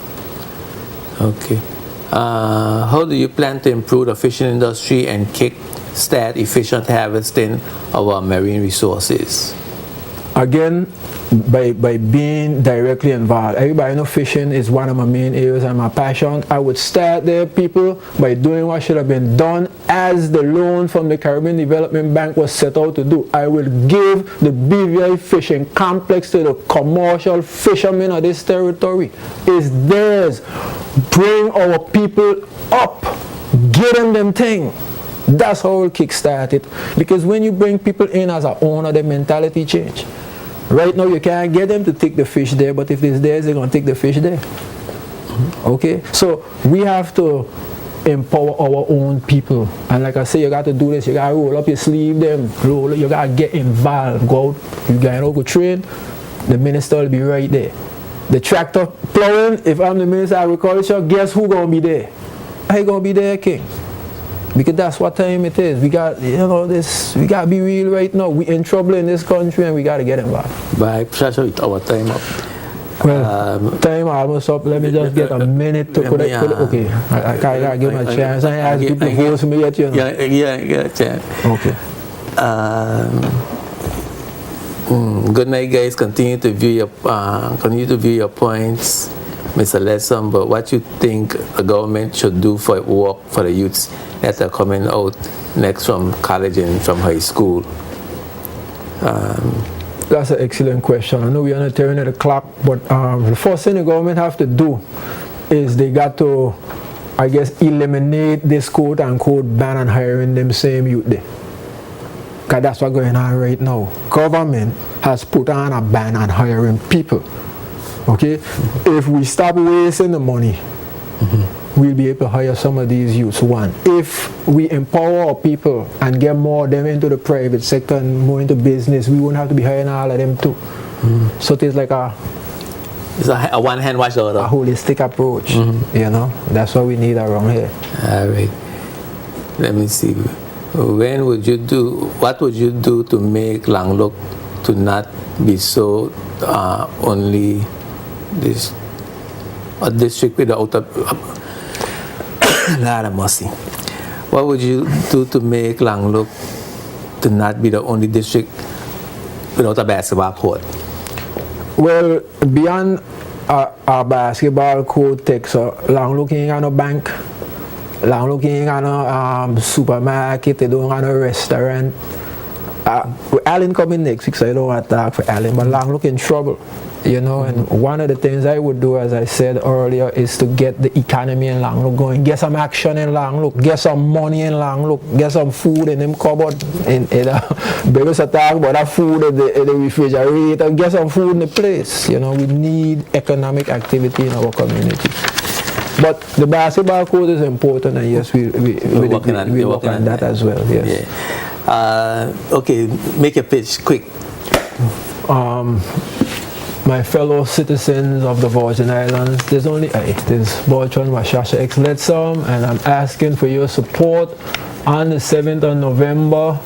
Okay. How do you plan to improve the fishing industry and kick-start efficient harvesting of our marine resources? Again, by being directly involved. Everybody know fishing is one of my main areas and my passion. I would start there, people, by doing what should have been done as the loan from the Caribbean Development Bank was set out to do. I will give the BVI fishing complex to the commercial fishermen of this territory. It's theirs. Bring our people up. Get them thing. That's how we'll kickstart it. Because when you bring people in as an owner, the mentality change. Right now, you can't get them to take the fish there, but if it's theirs, they're going to take the fish there. Okay? So we have to empower our own people. And like I say, you got to do this. You got to roll up your sleeve, you got to get involved. Go out, you got to go train. The minister will be right there. The tractor plowing, if I'm the minister of agriculture, guess who going to be there? I going to be there, King. Because that's what time it is. We got, we got to be real right now. We in trouble in this country and we got to get involved. By Shasha, our time up. Well, time almost up. Let me just get a minute to put it. Okay, I gotta give my chance. I ask people to vote for me yet, Yeah, chance. Okay. Good night, guys. Continue to view your points, Mr. Lettsome. But what you think the government should do for work for the youths that are coming out next from college and from high school? That's an excellent question. I know we're on the turn of the clock, but the first thing the government have to do is they got to, I guess, eliminate this quote-unquote ban on hiring them same youth there. Because that's what's going on right now. Government has put on a ban on hiring people. Okay? If we stop wasting the money, we'll be able to hire some of these youths. One, if we empower our people and get more of them into the private sector and more into business, we won't have to be hiring all of them too. So it's like a one-hand wash order. A holistic approach. That's what we need around here. All right. Let me see. What would you do to make Langlok to not be so only a district without Lord of mercy. What would you do to make Langlok to not be the only district without a basketball court? Well, beyond our basketball court, Langlok ain't got no bank. Langlok ain't got no supermarket. They don't got no restaurant. Allen coming next week, so I don't want to talk for Allen, but Langlok in trouble. And one of the things I would do, as I said earlier, is to get the economy in Langlok going, get some action in Langlok, get some money in Langlok, get some food in them cupboard, baby talk about that food in the refrigerator, get some food in the place. We need economic activity in our community. But the basketball court is important, and yes, we're working on that as well. Yes. Yeah. Okay, make a pitch quick. My fellow citizens of the Virgin Islands, there's Bertrand Lettsome, and I'm asking for your support on the 7th of November.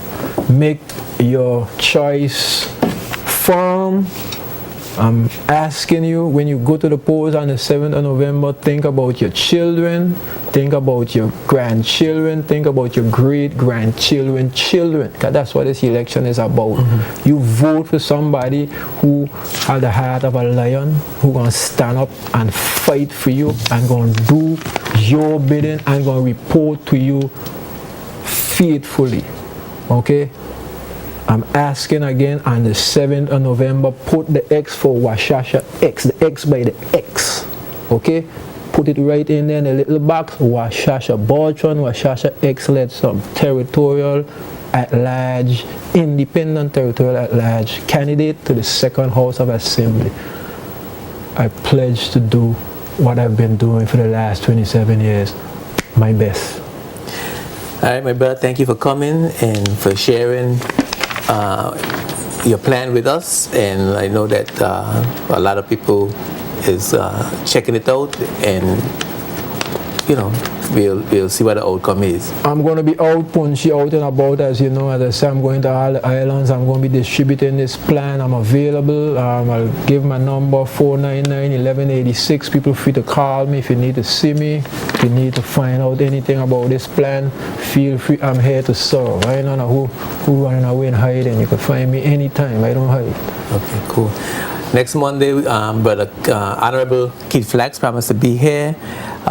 Make your choice firm. I'm asking you, when you go to the polls on the 7th of November, think about your children, think about your grandchildren, think about your great-grandchildren, because that's what this election is about. You vote for somebody who has the heart of a lion, who's going to stand up and fight for you, and going to do your bidding, and going to report to you faithfully. Okay? I'm asking again on the 7th of November, put the X for Washasha X, the X by the X, okay? Put it right in there in the little box, Washasha Bertrand, Washasha X Lettsome, territorial at large, independent territorial at large, candidate to the 2nd House of Assembly. I pledge to do what I've been doing for the last 27 years, my best. All right, my brother, thank you for coming and for sharing your plan with us, and I know that a lot of people is checking it out, and we'll see what the outcome is. I'm going to be out punchy out and about, as you know. As I say, I'm going to all the islands. I'm going to be distributing this plan. I'm available. I'll give my number, 499-1186. People free to call me if you need to see me. If you need to find out anything about this plan, feel free. I'm here to serve. I don't know who running away and hiding. You can find me anytime. I don't hide. Okay, cool. Next Monday, Brother Honorable Keith Flax promised to be here.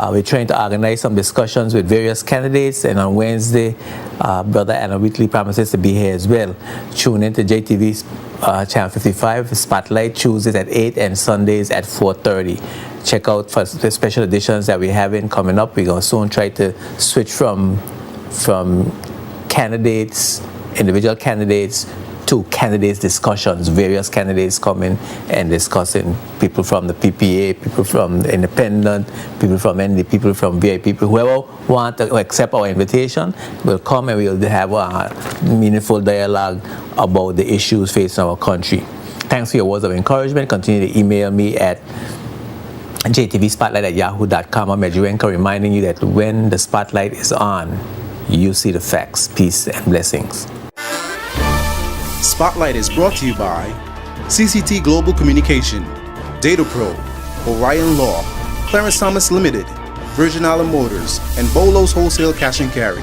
We're trying to organize some discussions with various candidates, and on Wednesday, Brother Anna Whitley promises to be here as well. Tune in to JTV's Channel 55, Spotlight, Tuesdays at 8 and Sundays at 4:30. Check out for the special editions that we're having coming up. We're going to soon try to switch from candidates, individual candidates, to candidates discussions, various candidates coming and discussing, people from the PPA, people from the Independent, people from ND, people from VIP, people, whoever want to accept our invitation will come, and we'll have a meaningful dialogue about the issues facing our country. Thanks for your words of encouragement. Continue to email me at jtvspotlight@yahoo.com. I'm Edjuenka, reminding you that when the spotlight is on, you see the facts. Peace and blessings. Spotlight is brought to you by CCT Global Communication, Data Pro, Orion Law, Clarence Thomas Limited, Virgin Island Motors, and Bolo's Wholesale Cash and Carry.